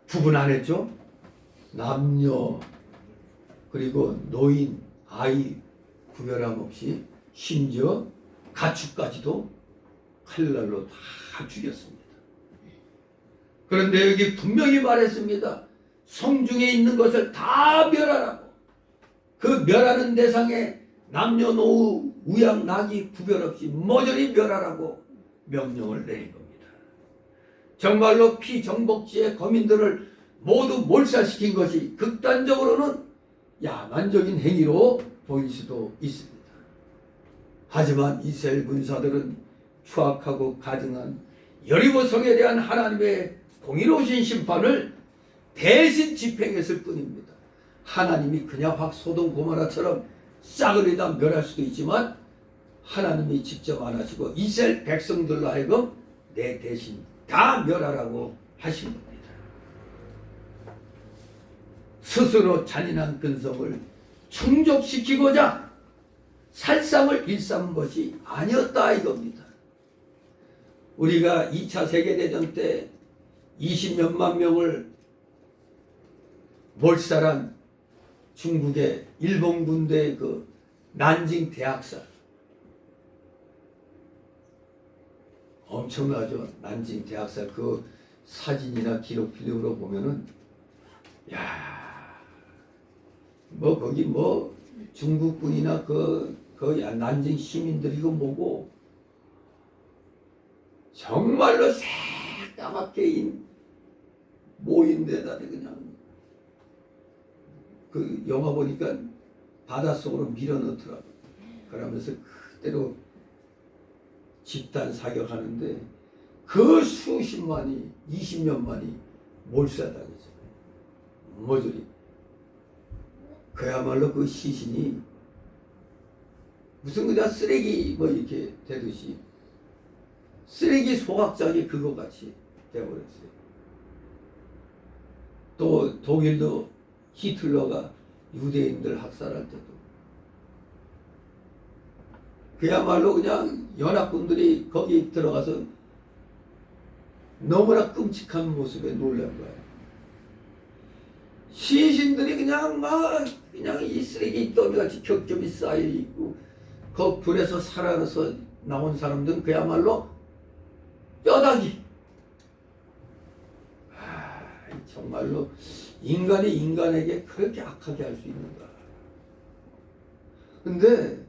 Speaker 1: 구분 안 했죠. 남녀 그리고 노인 아이 구별함 없이 심지어 가축까지도 칼날로 다 죽였습니다. 그런데 여기 분명히 말했습니다. 성중에 있는 것을 다 멸하라고. 그 멸하는 대상에 남녀노후 우양 낙이 구별 없이 모조리 멸하라고 명령을 내린 겁니다. 정말로 피정복지의 거민들을 모두 몰살시킨 것이 극단적으로는 야만적인 행위로 보일 수도 있습니다. 하지만 이스라엘 군사들은 추악하고 가증한 여리고성에 대한 하나님의 공의로우신 심판을 대신 집행했을 뿐입니다. 하나님이 그냥 확 소돔 고모라처럼 싸그리다 멸할 수도 있지만 하나님이 직접 안 하시고 이스라엘 백성들로 하여금 내 대신 다 멸하라고 하신 겁니다. 스스로 잔인한 근성을 충족시키고자 살상을 일삼은 것이 아니었다 이겁니다. 우리가 2차 세계대전 때 20몇만 명을 몰살한 중국의 일본 군대의 그 난징 대학살 엄청나죠. 난징 대학살 그 사진이나 기록 필름으로 보면은 뭐 거기 뭐 중국군이나 그 난징 시민들이고 뭐고 정말로 새까맣게 모인 데다 그냥 그 영화 보니까 바닷속으로 밀어넣더라고. 그러면서 그대로 집단 사격하는데 그 수십만이 20년만이 몰살당했어요. 모조리. 그야말로 그 시신이 무슨 그냥 쓰레기 뭐 이렇게 되듯이 쓰레기 소각장이 그거 같이 돼버렸어요. 또 독일도 히틀러가 유대인들 학살할 때도 그야말로 그냥 연합군들이 거기 들어가서 너무나 끔찍한 모습에 놀란 거예요. 시신들이 그냥 막 그냥 이 쓰레기 더미같이 겹겹이 쌓여 있고 그 불에서 살아서 나온 사람들은 그야말로 뼈다귀. 정말로 인간이 인간에게 그렇게 악하게 할 수 있는가. 근데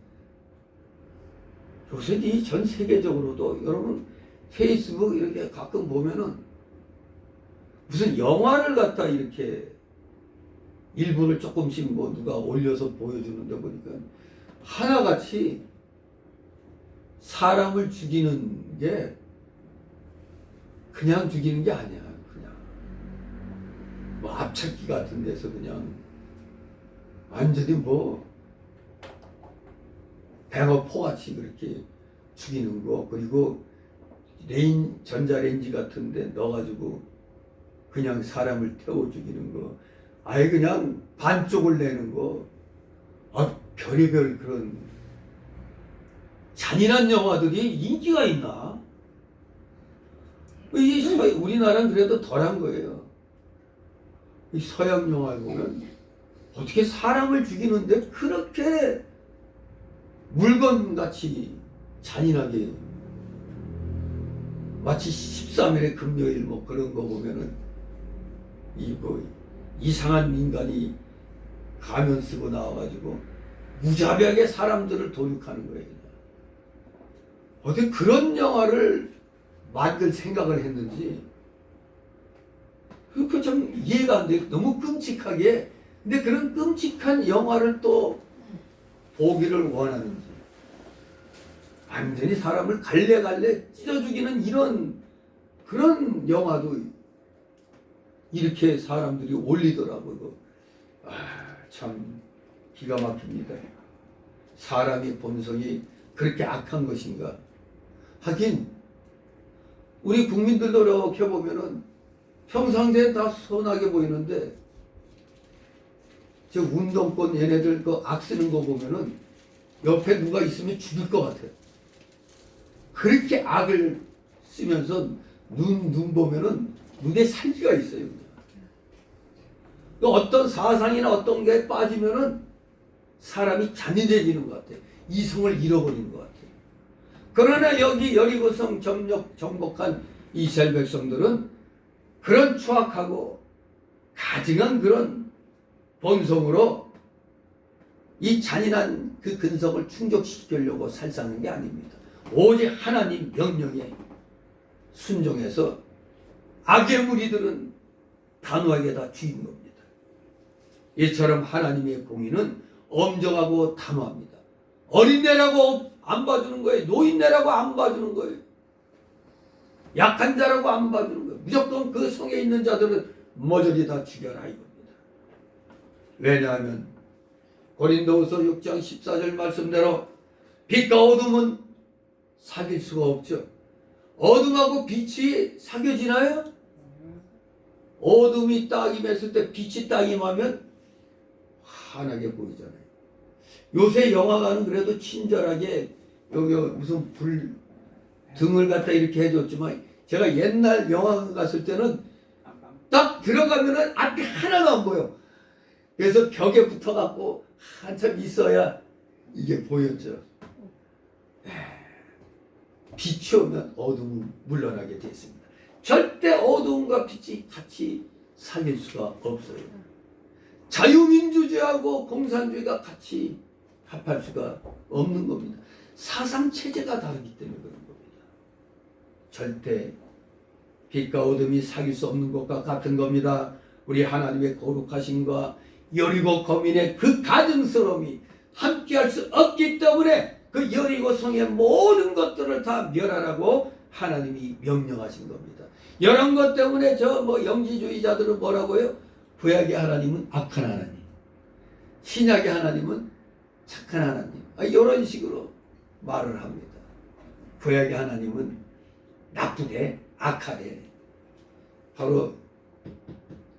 Speaker 1: 요새 이 전 세계적으로도 여러분 페이스북 이렇게 가끔 보면은 무슨 영화를 갖다 이렇게 일부를 조금씩 뭐 누가 올려서 보여주는데 보니까 하나같이 사람을 죽이는 게 그냥 죽이는 게 아니야. 그냥 뭐 앞찾기 같은 데서 그냥 완전히 뭐 뱅어포같이 그렇게 죽이는 거, 그리고 전자레인지 같은 데 넣어가지고 그냥 사람을 태워 죽이는 거, 아예 그냥 반쪽을 내는 거, 별의별 그런 잔인한 영화들이 인기가 있나? 우리나라는 그래도 덜한 거예요. 이 서양 영화를 보면 어떻게 사람을 죽이는데 그렇게 물건같이 잔인하게, 마치 13일의 금요일 뭐 그런 거 보면은 뭐 이상한 인간이 가면 쓰고 나와가지고 무자비하게 사람들을 도륙하는 거예요. 어떻게 그런 영화를 만들 생각을 했는지 그 좀 이해가 안 돼. 너무 끔찍하게. 근데 그런 끔찍한 영화를 또 보기를 원하는지, 완전히 사람을 갈래갈래 찢어 죽이는 이런 그런 영화도 이렇게 사람들이 올리더라고요. 참 기가 막힙니다. 사람의 본성이 그렇게 악한 것인가? 하긴 우리 국민들도 이렇게 보면은 평상시에 다 선하게 보이는데 저 운동권 얘네들 그 악 쓰는 거 보면은 옆에 누가 있으면 죽일 것 같아요. 그렇게 악을 쓰면서 눈 보면은 눈에 살기가 있어요. 어떤 사상이나 어떤 게 빠지면은 사람이 잔인해지는 것 같아요. 이성을 잃어버리는 것 같아요. 그러나 여기 여리고성 정복한 이스라엘 백성들은 그런 추악하고 가증한 그런 본성으로 이 잔인한 그 근성을 충족시키려고 살사는 게 아닙니다. 오직 하나님 명령에 순종해서 악의 무리들은 단호하게 다 죽인 겁니다. 이처럼 하나님의 공의는 엄정하고 단호합니다. 어린애라고 안 봐주는 거예요. 노인네라고 안 봐주는 거예요. 약한 자라고 안 봐주는 거예요. 무조건 그 성에 있는 자들은 모조리 다 죽여라 이겁니다. 왜냐하면 고린도후서 6장 14절 말씀대로 빛과 어둠은 사귈 수가 없죠. 어둠하고 빛이 사귀어지나요? 어둠이 딱 임했을 때 빛이 딱 임하면 환하게 보이잖아요. 요새 영화관은 그래도 친절하게 여기 무슨 불 등을 갖다 이렇게 해줬지만, 제가 옛날 영화관 갔을 때는 딱 들어가면은 앞이 하나도 안 보여. 그래서 벽에 붙어갖고 한참 있어야 이게 보였죠. 빛이 오면 어둠은 물러나게 됐습니다. 절대 어둠과 빛이 같이 사귈 수가 없어요. 자유민주주의하고 공산주의가 같이 합할 수가 없는 겁니다. 사상체제가 다르기 때문에 그런 겁니다. 절대 빛과 어둠이 사귈 수 없는 것과 같은 겁니다. 우리 하나님의 거룩하심과 여리고 거민의 그 가증스러움이 함께할 수 없기 때문에 그 여리고 성의 모든 것들을 다 멸하라고 하나님이 명령하신 겁니다. 이런 것 때문에 저 뭐 영지주의자들은 뭐라고요? 구약의 하나님은 악한 하나님, 신약의 하나님은 착한 하나님, 이런 식으로 말을 합니다. 구약의 하나님은 나쁘대, 악하대. 바로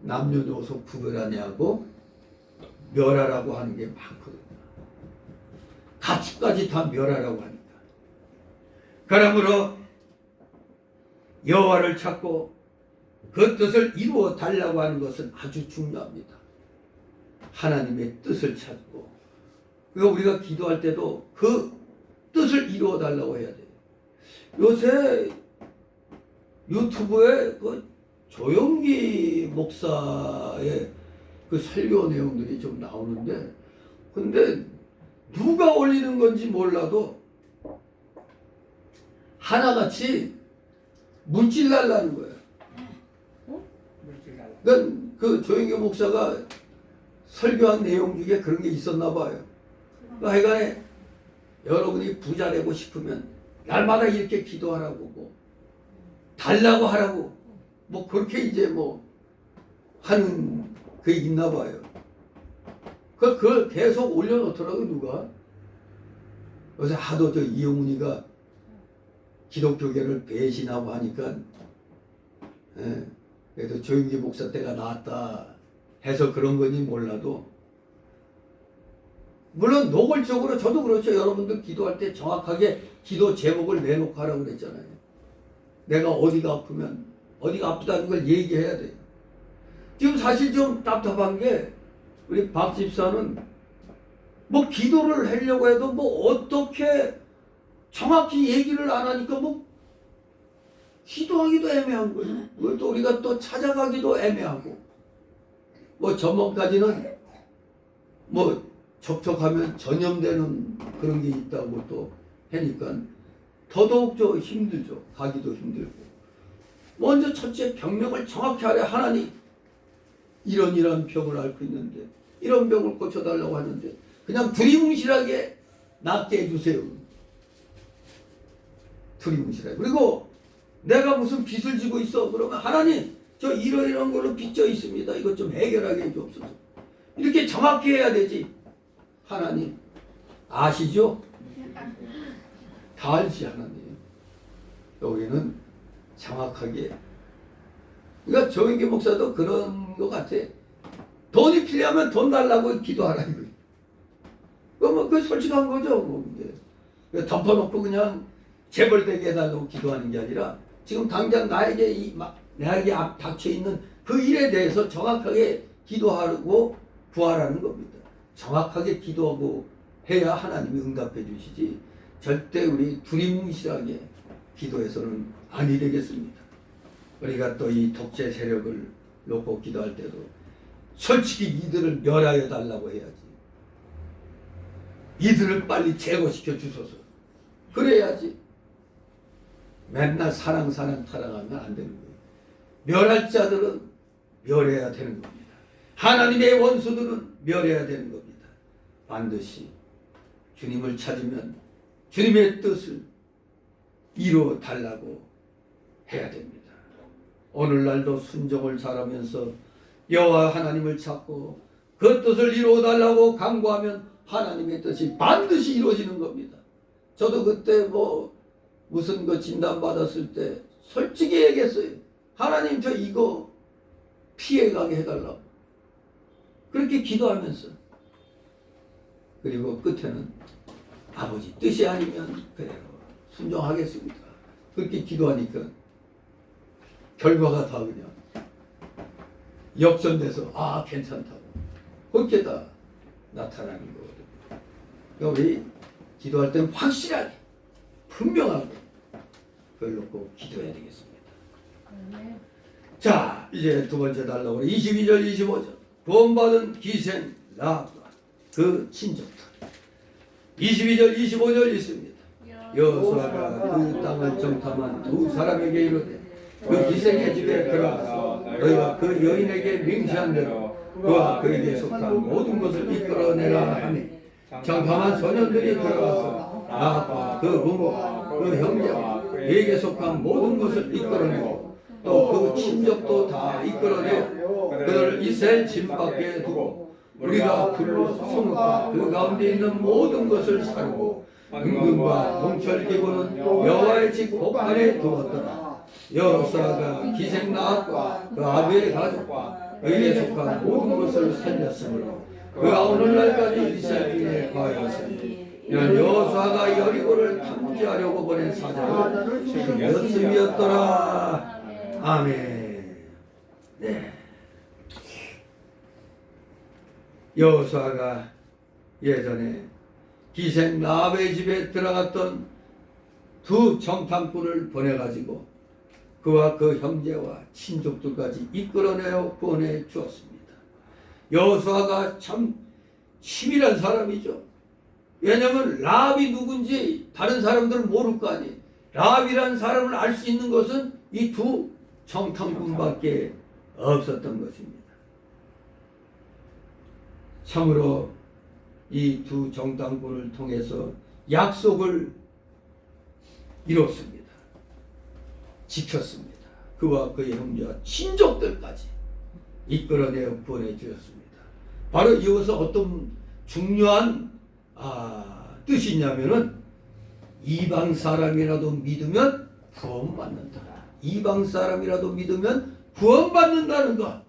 Speaker 1: 남녀노소 구별하냐고 멸하라고 하는 게 많거든요. 가축까지 다 멸하라고 하니까. 그러므로 여호와를 찾고 그 뜻을 이루어 달라고 하는 것은 아주 중요합니다. 하나님의 뜻을 찾고, 그러니까 우리가 기도할 때도 그 뜻을 이루어 달라고 해야 돼요. 요새 유튜브에 그 조영기 목사의 그 설교 내용들이 좀 나오는데, 근데 누가 올리는 건지 몰라도 하나같이 물질 날라는 거예요. 그러니까 그 조영기 목사가 설교한 내용 중에 그런 게 있었나 봐요. 그러니까 하여간에 여러분이 부자 되고 싶으면 날마다 이렇게 기도하라고, 뭐 달라고 하라고, 뭐 그렇게 이제 뭐 하는 그게 있나 봐요. 그걸 계속 올려놓더라고요, 누가. 요새 하도 저 이영훈이가 기독교계를 배신하고 하니까, 그래도 조영기 목사 때가 나왔다 해서 그런 건지 몰라도, 물론 노골적으로 저도 그렇죠. 여러분들 기도할 때 정확하게 기도 제목을 내놓고 하라고 그랬잖아요. 내가 어디가 아프면 어디가 아프다는 걸 얘기해야 돼요. 지금 사실 좀 답답한 게, 우리 박 집사는 뭐 기도를 하려고 해도 뭐 어떻게 정확히 얘기를 안 하니까 뭐 기도하기도 애매한 거예요. 그걸 또 우리가 또 찾아가기도 애매하고, 뭐 전문까지는 뭐 접촉하면 전염되는 그런 게 있다고 또 하니까 더더욱 저 힘들죠. 가기도 힘들고. 먼저 첫째 병명을 정확히 하래. 하나님 이런 병을 앓고 있는데 이런 병을 고쳐달라고 하는데 그냥 두리뭉실하게 낫게 해주세요. 두리뭉실하게. 그리고 내가 무슨 빚을 지고 있어. 그러면 하나님 저 이런 걸로 빚져 있습니다. 이것 좀 해결하게 해주옵소서. 이렇게 정확히 해야 되지. 하나님 아시죠? 다 알지 하나님. 여기는 정확하게. 그러니까 조영기 목사도 그런 것 같아. 돈이 필요하면 돈 달라고 기도하라 이거. 그 솔직한 거죠. 뭐 이게 덮어놓고 그냥 재벌되게 해달라고 기도하는 게 아니라 지금 당장 나에게 닥쳐 있는 그 일에 대해서 정확하게 기도하고 구하라는 겁니다. 정확하게 기도하고 해야 하나님이 응답해 주시지. 절대 우리 두리뭉실하게 기도해서는 아니 되겠습니다. 우리가 또 이 독재 세력을 놓고 기도할 때도 솔직히 이들을 멸하여 달라고 해야지. 이들을 빨리 제거시켜 주소서. 그래야지. 맨날 사랑 타랑하면 안 되는 거예요. 멸할 자들은 멸해야 되는 겁니다. 하나님의 원수들은 멸해야 되는 겁니다. 반드시 주님을 찾으면 주님의 뜻을 이루어 달라고 해야 됩니다. 오늘날도 순종을 잘하면서 여호와 하나님을 찾고 그 뜻을 이루어 달라고 간구하면 하나님의 뜻이 반드시 이루어지는 겁니다. 저도 그때 뭐 무슨 거 진단 받았을 때 솔직히 얘기했어요. 하나님 저 이거 피해가게 해달라고. 그렇게 기도하면서, 그리고 끝에는 아버지 뜻이 아니면 그대로 순종하겠습니다. 그렇게 기도하니까 결과가 다 그냥 역전돼서 괜찮다고 그렇게 다 나타나는 거거든요. 그러니까 우리 기도할 때는 확실하게 분명하게 그걸 놓고 기도해야 되겠습니다. 자, 이제 두 번째 달라고 22절 25절 구원받은 기생 라합과 그 친족들. 22절 25절 있습니다. 여호수아가 그 땅을 정탐한 두 사람에게 이르되 그 기생의 집에 들어가서 너희가 그 여인에게 맹세한 대로 그와 그에게 속한 모든 것을 이끌어내라 하니 정탐한 소년들이 들어가서 나아가 그 부모와 그 형제와 그에게 속한 모든 것을 이끌어내고 또 그 친족도 다 이끌어내어 그들을 이스라엘 진 밖에 두고 우리가 불로 성읍과 그 가운데 있는 모든 것을 사르고 은금과 동철기구는 여호와의 집 곳간에 두었더라. 여호수아가 기생나앗과 그 아비의 가족과 그에게 속한 모든 것을 살렸으므로 그가 오늘날까지 이스라엘 중에 거하였으니 이는 여호수아가 여리고를 탐지하려고 보낸 사자를 죽였음이었더라. 아멘. 네. 여호수아가 예전에 기생 라합의 집에 들어갔던 두 정탐꾼을 보내가지고 그와 그 형제와 친족들까지 이끌어내어 구원해 주었습니다. 여호수아가 참 치밀한 사람이죠. 왜냐하면 라합이 누군지 다른 사람들은 모를 거 아니에요. 라합이라는 사람을 알 수 있는 것은 이 두 정탐꾼밖에 없었던 것입니다. 참으로 이 두 정탐꾼을 통해서 약속을 이뤘습니다. 지켰습니다. 그와 그의 형제와 친족들까지 이끌어내어 구원해 주셨습니다. 바로 이것은 어떤 중요한 뜻이 있냐면은 이방 사람이라도 믿으면 구원받는다. 이방 사람이라도 믿으면 구원받는다는 것.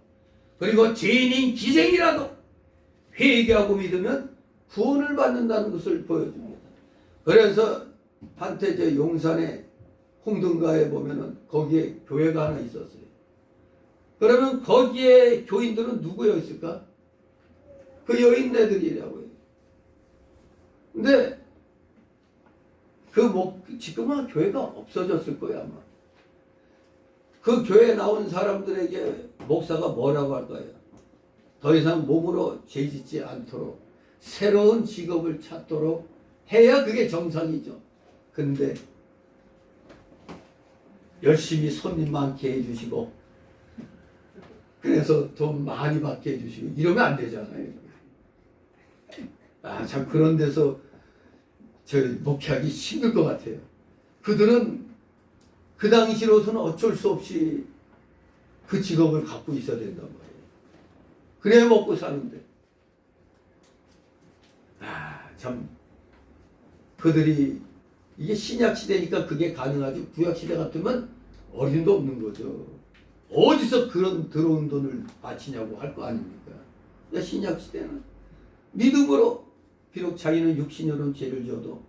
Speaker 1: 그리고 죄인인 기생이라도 회개하고 믿으면 구원을 받는다는 것을 보여줍니다. 그래서 한때 저 용산에 홍등가에 보면은 거기에 교회가 하나 있었어요. 그러면 거기에 교인들은 누구였을까? 그 여인네들이라고요. 근데 지금은 교회가 없어졌을 거야 아마. 그 교회에 나온 사람들에게 목사가 뭐라고 할까요? 더 이상 몸으로 죄짓지 않도록 새로운 직업을 찾도록 해야 그게 정상이죠. 근데 열심히 손님 많게 해주시고 그래서 돈 많이 받게 해주시고 이러면 안 되잖아요. 참 그런 데서 목회하기 힘들 것 같아요. 그들은 그 당시로서는 어쩔 수 없이 그 직업을 갖고 있어야 된단 말이에요. 그래야 먹고 사는데. 참 그들이 이게 신약 시대니까 그게 가능하지 구약 시대 같으면 어림도 없는 거죠. 어디서 그런 들어온 돈을 바치냐고 할 거 아닙니까? 신약 시대는 믿음으로 비록 자기는 육신으로는 죄를 져도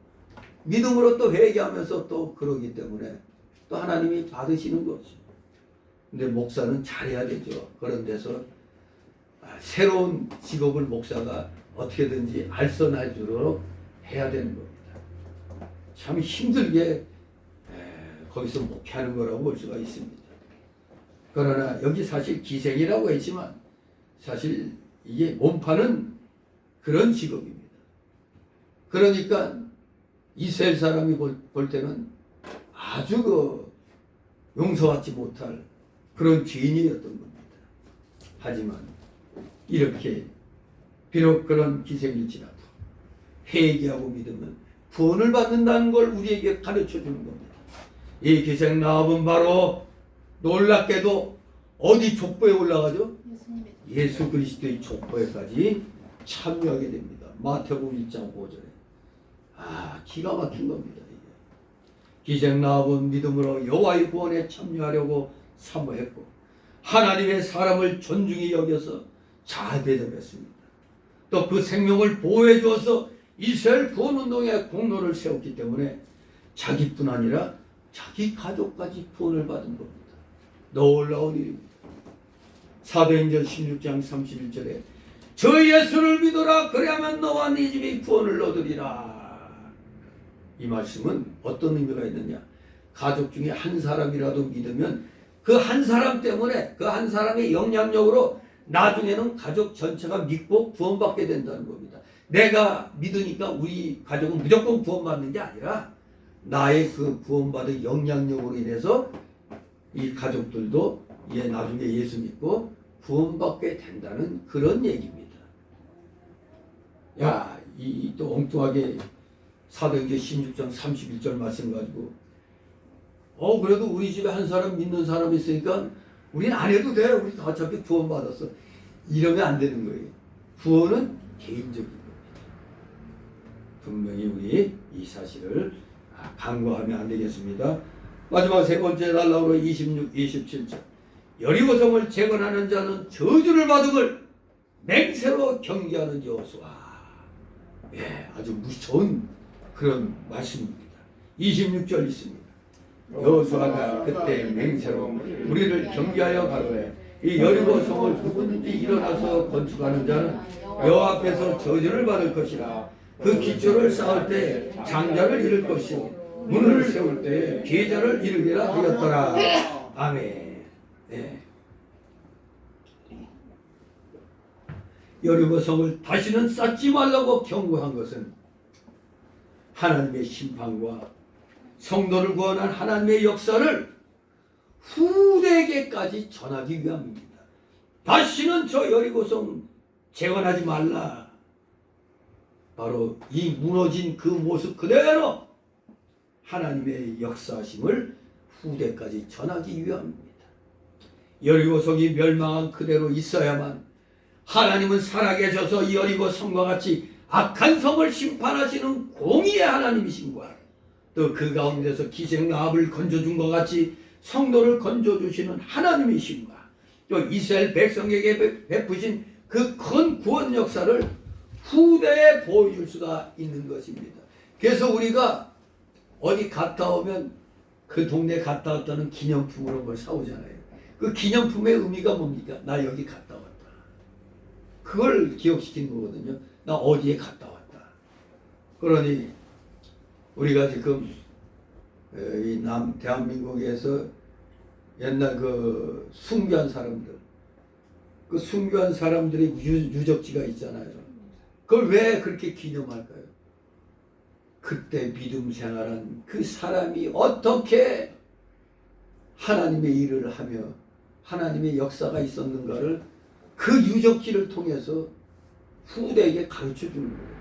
Speaker 1: 믿음으로 또 회개하면서 또 그러기 때문에 또 하나님이 받으시는 거죠. 근데 목사는 잘해야 되죠. 그런 데서 새로운 직업을 목사가 어떻게든지 알선해주도록 해야 되는 겁니다. 참 힘들게 거기서 목회하는 거라고 볼 수가 있습니다. 그러나 여기 사실 기생이라고 했지만 사실 이게 몸파는 그런 직업입니다. 그러니까 이스라엘 사람이 볼 때는 아주 용서받지 못할 그런 죄인이었던 겁니다. 하지만 이렇게 비록 그런 기생일지라도 회개하고 믿으면 구원을 받는다는 걸 우리에게 가르쳐 주는 겁니다. 이 기생 라합은 바로 놀랍게도 어디 족보에 올라가죠? 예수 그리스도의 족보에까지 참여하게 됩니다. 마태복음 1장 5절에. 기가 막힌 겁니다. 기생 라합은 믿음으로 여호와의 구원에 참여하려고 사모했고 하나님의 사람을 존중히 여겨서 잘 대접했습니다. 또 그 생명을 보호해 주어서 이스라엘 구원운동에 공로를 세웠기 때문에 자기뿐 아니라 자기 가족까지 구원을 받은 겁니다. 놀라운 일입니다. 사도행전 16장 31절에 저 예수를 믿어라 그래야만 너와 네 집이 구원을 얻으리라. 이 말씀은 어떤 의미가 있느냐? 가족 중에 한 사람이라도 믿으면 그 한 사람 때문에 그 한 사람의 영향력으로 나중에는 가족 전체가 믿고 구원받게 된다는 겁니다. 내가 믿으니까 우리 가족은 무조건 구원받는 게 아니라 나의 그 구원받은 영향력으로 인해서 이 가족들도 나중에 예수 믿고 구원받게 된다는 그런 얘기입니다. 야, 이 또 엉뚱하게 사도행전 16장 31절 말씀 가지고 그래도 우리 집에 한 사람 믿는 사람이 있으니까 우린 안 해도 돼. 우리 다 어차피 구원받았어. 이러면 안 되는 거예요. 구원은 개인적인 겁니다. 분명히 우리 이 사실을 간과하면 안 되겠습니다. 마지막 세 번째 달라로 26, 27절. 여리고성을 재건하는 자는 저주를 받음을 맹세로 경계하는 여호수아. 예, 아주 무서운 그런 말씀입니다. 26절 있습니다. 여호수아가 그때 맹세로 우리를 경계하여 가로되 이 여리고성을 누구든지 일어나서 건축하는 자는 여호와 앞에서 저주를 받을 것이라. 그 기초를 쌓을 때 장자를 잃을 것이요 문을 세울 때 계자를 이루리라 하였더라. 아멘. 네. 여리고성을 다시는 쌓지 말라고 경고한 것은 하나님의 심판과 성도를 구원한 하나님의 역사를 후대에게까지 전하기 위함입니다. 다시는 저 여리고성 재건하지 말라. 바로 이 무너진 그 모습 그대로 하나님의 역사심을 후대까지 전하기 위함입니다. 여리고성이 멸망한 그대로 있어야만 하나님은 살아계셔서 여리고 성과 같이 악한 성을 심판하시는 공의의 하나님이신과 또 그 가운데서 기생나합을 건져준 것 같이 성도를 건져주시는 하나님이신과 또 이스라엘 백성에게 베푸신 그 큰 구원 역사를 후대에 보여줄 수가 있는 것입니다. 그래서 우리가 어디 갔다 오면 그 동네 갔다 왔다는 기념품으로 뭘 사오잖아요. 그 기념품의 의미가 뭡니까? 나 여기 갔다 왔다. 그걸 기억시키는 거거든요. 나 어디에 갔다 왔다. 그러니 우리가 지금 이 대한민국에서 옛날 그 순교한 사람들, 그 순교한 사람들의 유적지가 있잖아요. 그걸 왜 그렇게 기념할까요? 그때 믿음 생활한 그 사람이 어떻게 하나님의 일을 하며 하나님의 역사가 있었는가를 그 유적지를 통해서 후대에게 가르쳐 주는 거예요.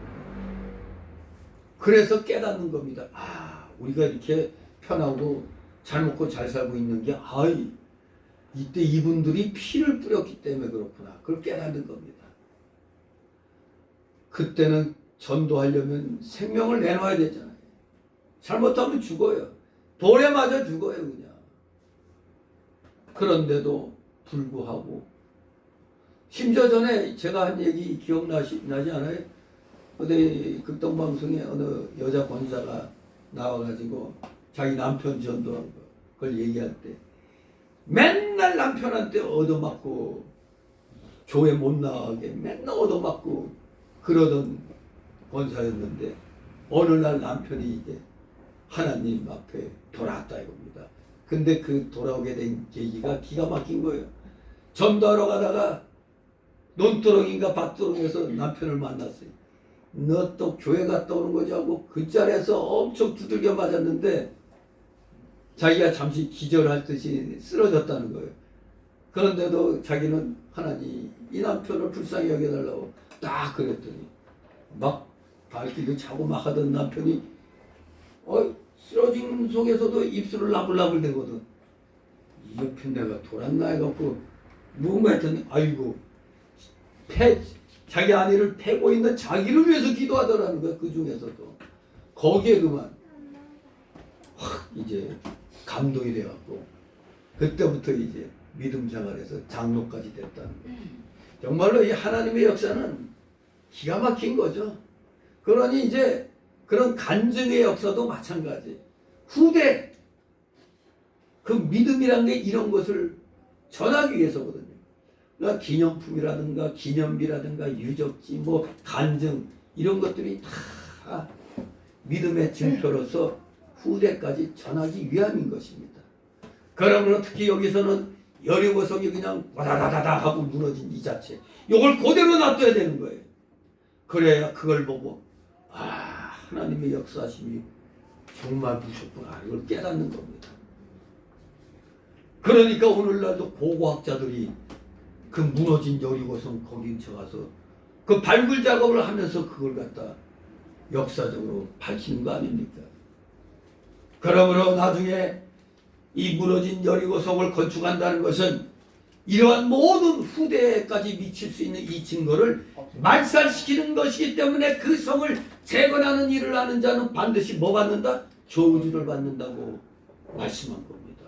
Speaker 1: 그래서 깨닫는 겁니다. 우리가 이렇게 편하고 잘 먹고 잘 살고 있는 게 이때 이분들이 피를 뿌렸기 때문에 그렇구나. 그걸 깨닫는 겁니다. 그때는 전도하려면 생명을 내놔야 되잖아요. 잘못하면 죽어요. 돌에 맞아 죽어요 그냥. 그런데도 불구하고 심지어 전에 제가 한 얘기 기억나지 않아요? 어디 극동방송에 어느 여자 권사가 나와가지고 자기 남편 전도한 거 그걸 얘기할 때 맨날 남편한테 얻어맞고 교회 못 나가게 맨날 얻어맞고 그러던 권사였는데 어느 날 남편이 이제 하나님 앞에 돌아왔다 이겁니다. 근데 그 돌아오게 된 계기가 기가 막힌 거예요. 전도하러 가다가 논두렁인가 밭두렁에서 남편을 만났어요. 너 또 교회 갔다 오는 거지 하고 그 자리에서 엄청 두들겨 맞았는데 자기가 잠시 기절할 듯이 쓰러졌다는 거예요. 그런데도 자기는 하나님 이 남편을 불쌍히 여겨달라고 딱 그랬더니 막 발길도 차고 막 하던 남편이 쓰러진 속에서도 입술을 나불나불 대거든. 이 옆에 내가 돌았나 해갖고 뭔가 했더니 아이고 자기 아내를 패고 있는 자기를 위해서 기도하더라는 거야. 그 중에서도 거기에 그만 확 이제 감동이 돼갖고 그때부터 이제 믿음 생활에서 장로까지 됐다는 거죠. 정말로 이 하나님의 역사는 기가 막힌 거죠. 그러니 이제 그런 간증의 역사도 마찬가지. 후대 그 믿음이란 게 이런 것을 전하기 위해서거든요. 그러니까 기념품이라든가 기념비라든가 유적지 뭐 간증 이런 것들이 다 믿음의 증표로서 후대까지 전하기 위함인 것입니다. 그러므로 특히 여기서는 여리고성이 그냥 와다다다다 하고 무너진 이 자체 이걸 그대로 놔둬야 되는 거예요. 그래야 그걸 보고 하나님의 역사심이 정말 무섭구나 이걸 깨닫는 겁니다. 그러니까 오늘날도 고고학자들이 그 무너진 여리고성 거기 들어가서 그 발굴 작업을 하면서 그걸 갖다 역사적으로 밝히는 거 아닙니까? 그러므로 나중에 이 무너진 여리고성을 건축한다는 것은 이러한 모든 후대까지 미칠 수 있는 이 증거를 말살시키는 것이기 때문에 그 성을 재건하는 일을 하는 자는 반드시 뭐 받는다? 저주를 받는다고 말씀한 겁니다.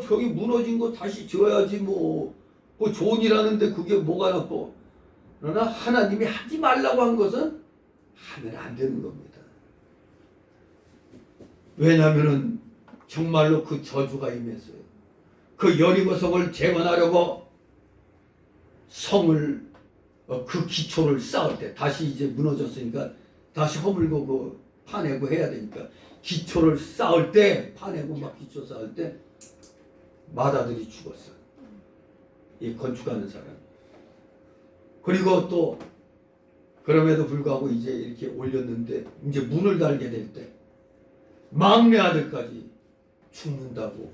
Speaker 1: 저기 무너진 거 다시 지어야지 뭐. 그 좋은 일 하는데 그게 뭐가 나빠? 그러나 하나님이 하지 말라고 한 것은 하면 안 되는 겁니다. 왜냐하면은 정말로 그 저주가 임했어요. 그 여리고성을 재건하려고 성을 그 기초를 쌓을 때 다시 이제 무너졌으니까 다시 허물고 그 파내고 해야 되니까 기초를 쌓을 때 파내고 막 기초 쌓을 때 마다들이 죽었어요. 이 건축하는 사람. 그리고 또 그럼에도 불구하고 이제 이렇게 올렸는데 이제 문을 달게 될 때 막내 아들까지 죽는다고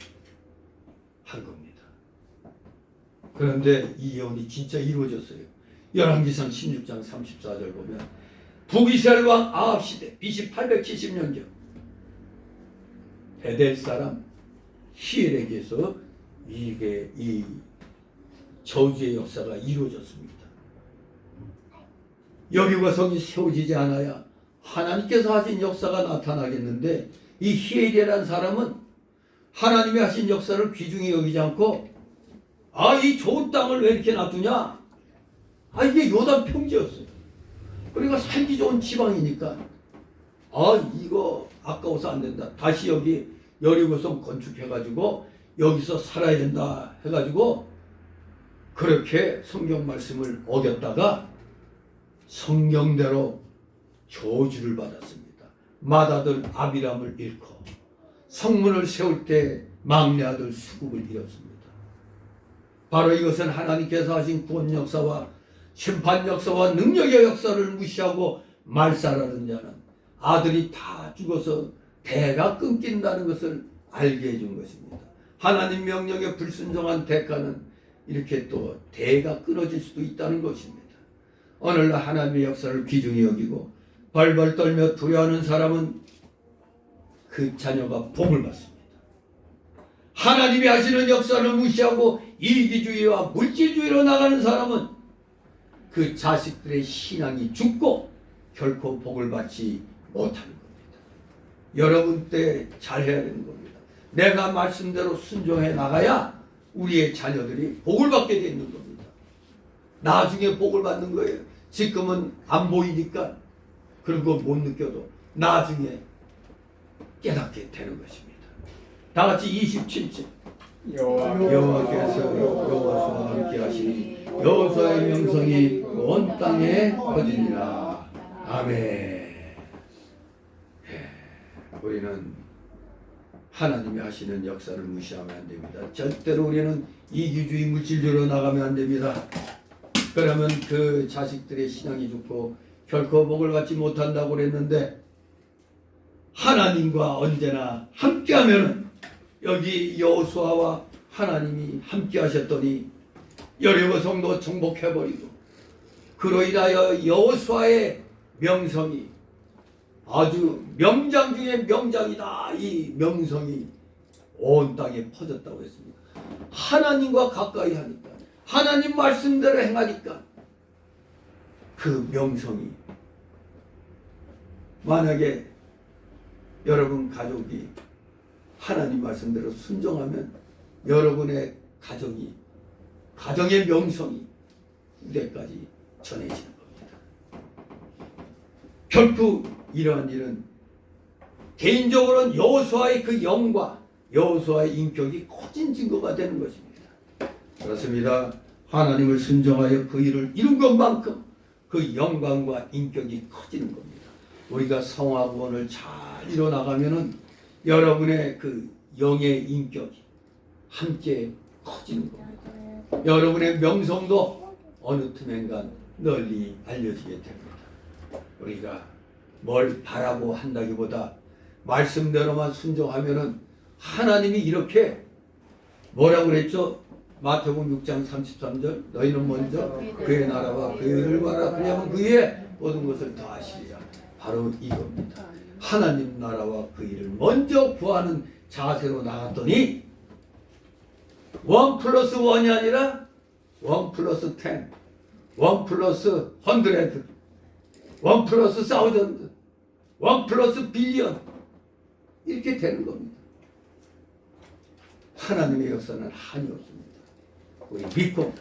Speaker 1: 한 겁니다. 그런데 이 예언이 진짜 이루어졌어요. 열왕기상 16장 34절 보면 북이스라엘 왕 아합 시대 BC 870년경 베델 사람 히엘에게서 이게 이 저주의 역사가 이루어졌습니다. 여리고성이 세워지지 않아야 하나님께서 하신 역사가 나타나겠는데 이 히엘이라는 사람은 하나님이 하신 역사를 귀중히 여기지 않고 이 좋은 땅을 왜 이렇게 놔두냐? 이게 요단 평지였어요. 그러니까 살기 좋은 지방이니까 이거 아까워서 안 된다. 다시 여기 여리고성 건축해가지고 여기서 살아야 된다 해가지고 그렇게 성경 말씀을 어겼다가 성경대로 저주를 받았습니다. 맏아들 아비람을 잃고 성문을 세울 때 막내 아들 수굽을 잃었습니다. 바로 이것은 하나님께서 하신 구원 역사와 심판 역사와 능력의 역사를 무시하고 말살하는 자는 아들이 다 죽어서 대가 끊긴다는 것을 알게 해준 것입니다. 하나님 명령에 불순종한 대가는 이렇게 또 대가 끊어질 수도 있다는 것입니다. 오늘날 하나님의 역사를 귀중히 여기고 벌벌 떨며 두려워하는 사람은 그 자녀가 복을 받습니다. 하나님이 하시는 역사를 무시하고 이기주의와 물질주의로 나가는 사람은 그 자식들의 신앙이 죽고 결코 복을 받지 못하는 겁니다. 여러분 때 잘해야 되는 겁니다. 내가 말씀대로 순종해 나가야 우리의 자녀들이 복을 받게 되는 겁니다. 나중에 복을 받는 거예요. 지금은 안 보이니까 그리고 못 느껴도 나중에 깨닫게 되는 것입니다. 다 같이 27절 여호와께서 여호수아와 함께 하시니 여호수아의 명성이 온 땅에 퍼지니라. 아멘. 우리는 하나님이 하시는 역사를 무시하면 안 됩니다. 절대로 우리는 이기주의 물질주의로 나가면 안 됩니다. 그러면 그 자식들의 신앙이 죽고 결코 복을 받지 못한다고 그랬는데 하나님과 언제나 함께하면 여기 여호수아와 하나님이 함께 하셨더니 여리고성도 정복해버리고 그로 인하여 여호수아의 명성이 아주 명장 중에 명장이다. 이 명성이 온 땅에 퍼졌다고 했습니다. 하나님과 가까이 하니까 하나님 말씀대로 행하니까 그 명성이 만약에 여러분 가족이 하나님 말씀대로 순종하면 여러분의 가정의 명성이 후대까지 전해지는 겁니다. 결코 이러한 일은 개인적으로는 여호수아의 그 영과 여호수아의 인격이 커진 증거가 되는 것입니다. 그렇습니다. 하나님을 순종하여 그 일을 이룬 것만큼 그 영광과 인격이 커지는 겁니다. 우리가 성화 구원을 잘 이뤄나가면은 여러분의 그 영의 인격이 함께 커지는 겁니다. 여러분의 명성도 어느 틈엔간 널리 알려지게 됩니다. 우리가 뭘 바라고 한다기보다 말씀대로만 순종하면은 하나님이 이렇게 뭐라고 그랬죠? 마태복음 6장 33절 너희는 먼저 그의 나라와 그의 의를 구하라 그리하면 그 위에 모든 것을 더하시리라. 바로 이겁니다. 하나님 나라와 그 일을 먼저 구하는 자세로 나갔더니 1+1이 아니라 1+10, 1+100, 1+1000, 1+빌리언 이렇게 되는 겁니다. 하나님의 역사는 한이 없습니다. 우리 믿고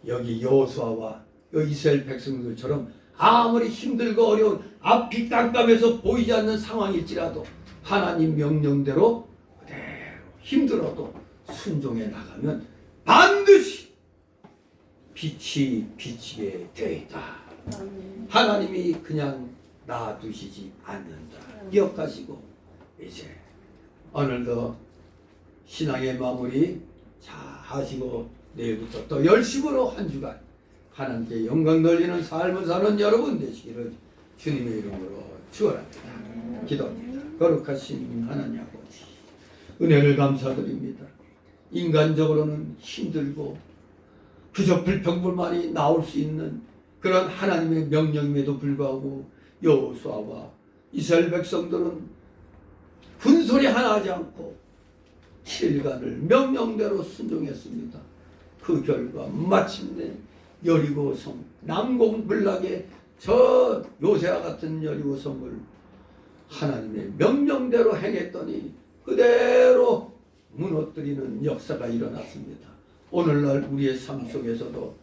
Speaker 1: 여기 여호수아와 이스라엘 백성들처럼 아무리 힘들고 어려운 앞이 깜깜해서 보이지 않는 상황일지라도 하나님 명령대로 그대로 힘들어도 순종해 나가면 반드시 빛이 비치게 되어 있다. 하나님이 그냥 놔두시지 않는다. 기억하시고 이제 오늘도 신앙의 마무리 잘 하시고 내일부터 또 열심으로 한 주간 하나님께 영광 돌리는 삶을 사는 여러분 되시기를 주님의 이름으로 축원합니다. 기도합니다. 거룩하신 하나님 아버지 은혜를 감사드립니다. 인간적으로는 힘들고 그저 불평불만이 나올 수 있는 그런 하나님의 명령임에도 불구하고 여호수아와 이스라엘 백성들은 군소리 하나 하지 않고 7일간을 명령대로 순종했습니다. 그 결과 마침내 여리고성 남공불락의 저 요새와 같은 여리고성을 하나님의 명령대로 행했더니 그대로 무너뜨리는 역사가 일어났습니다. 오늘날 우리의 삶 속에서도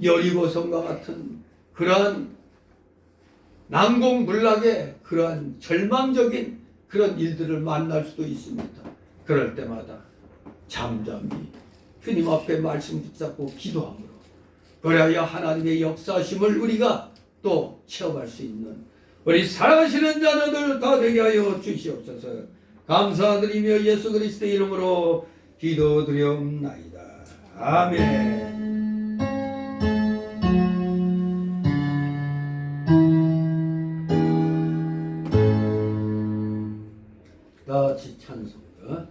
Speaker 1: 여리고성과 같은 그러한 난공불락의 그러한 절망적인 그런 일들을 만날 수도 있습니다. 그럴 때마다 잠잠히 주님 앞에 말씀 붙잡고 기도함으로 그래야 하나님의 역사심을 우리가 또 체험할 수 있는 우리 사랑하시는 자녀들 다 되게 하여 주시옵소서. 감사드리며 예수 그리스도의 이름으로 기도드리옵나이다. 아멘. 다 같이 찬송가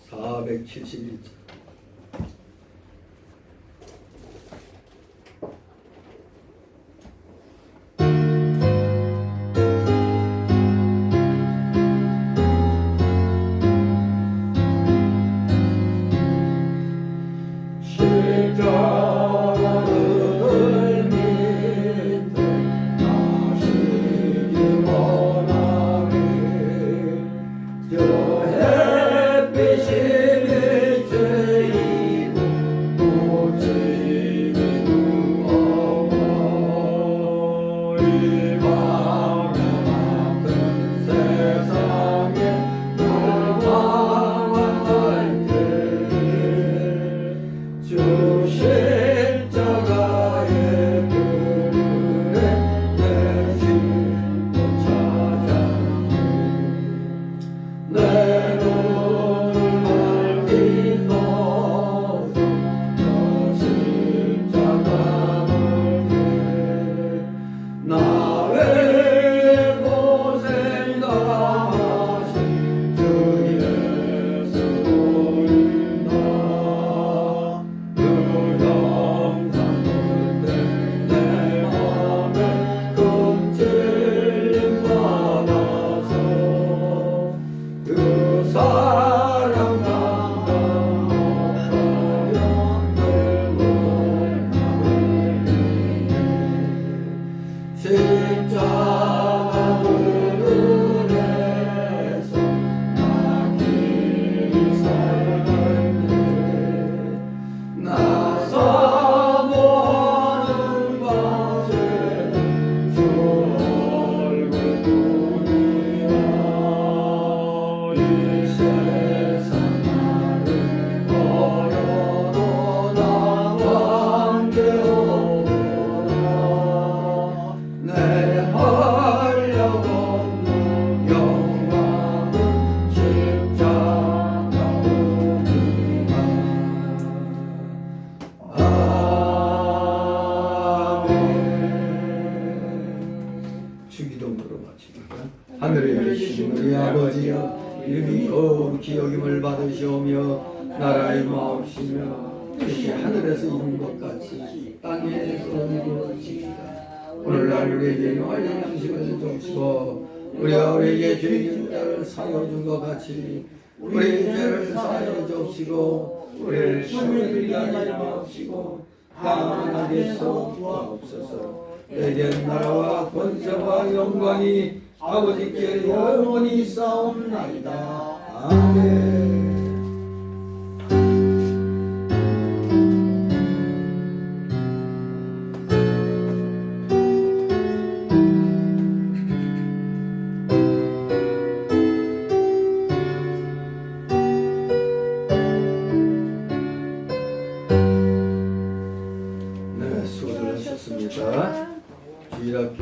Speaker 1: 471장. 저 햇빛이 비친 속히 여김을 받으시오며 나라의 마옵시며 뜻이 하늘에서 이룬 것 같이 땅에서 이루어지이다. 오늘날 우리에게 용할 양식을 주시고 우리가 우리에게 죄 지은 자를 사하여 준 것 같이 우리의 죄를 사하여 주시고 우리를 시험에 들게 하지 마옵시고 다만 악에서 구하옵소서. 내겐 나라와 권세와 영광이 아버지께 영원히 싸움나이다. 아멘. 네, 수고들 하셨습니다. 주일학교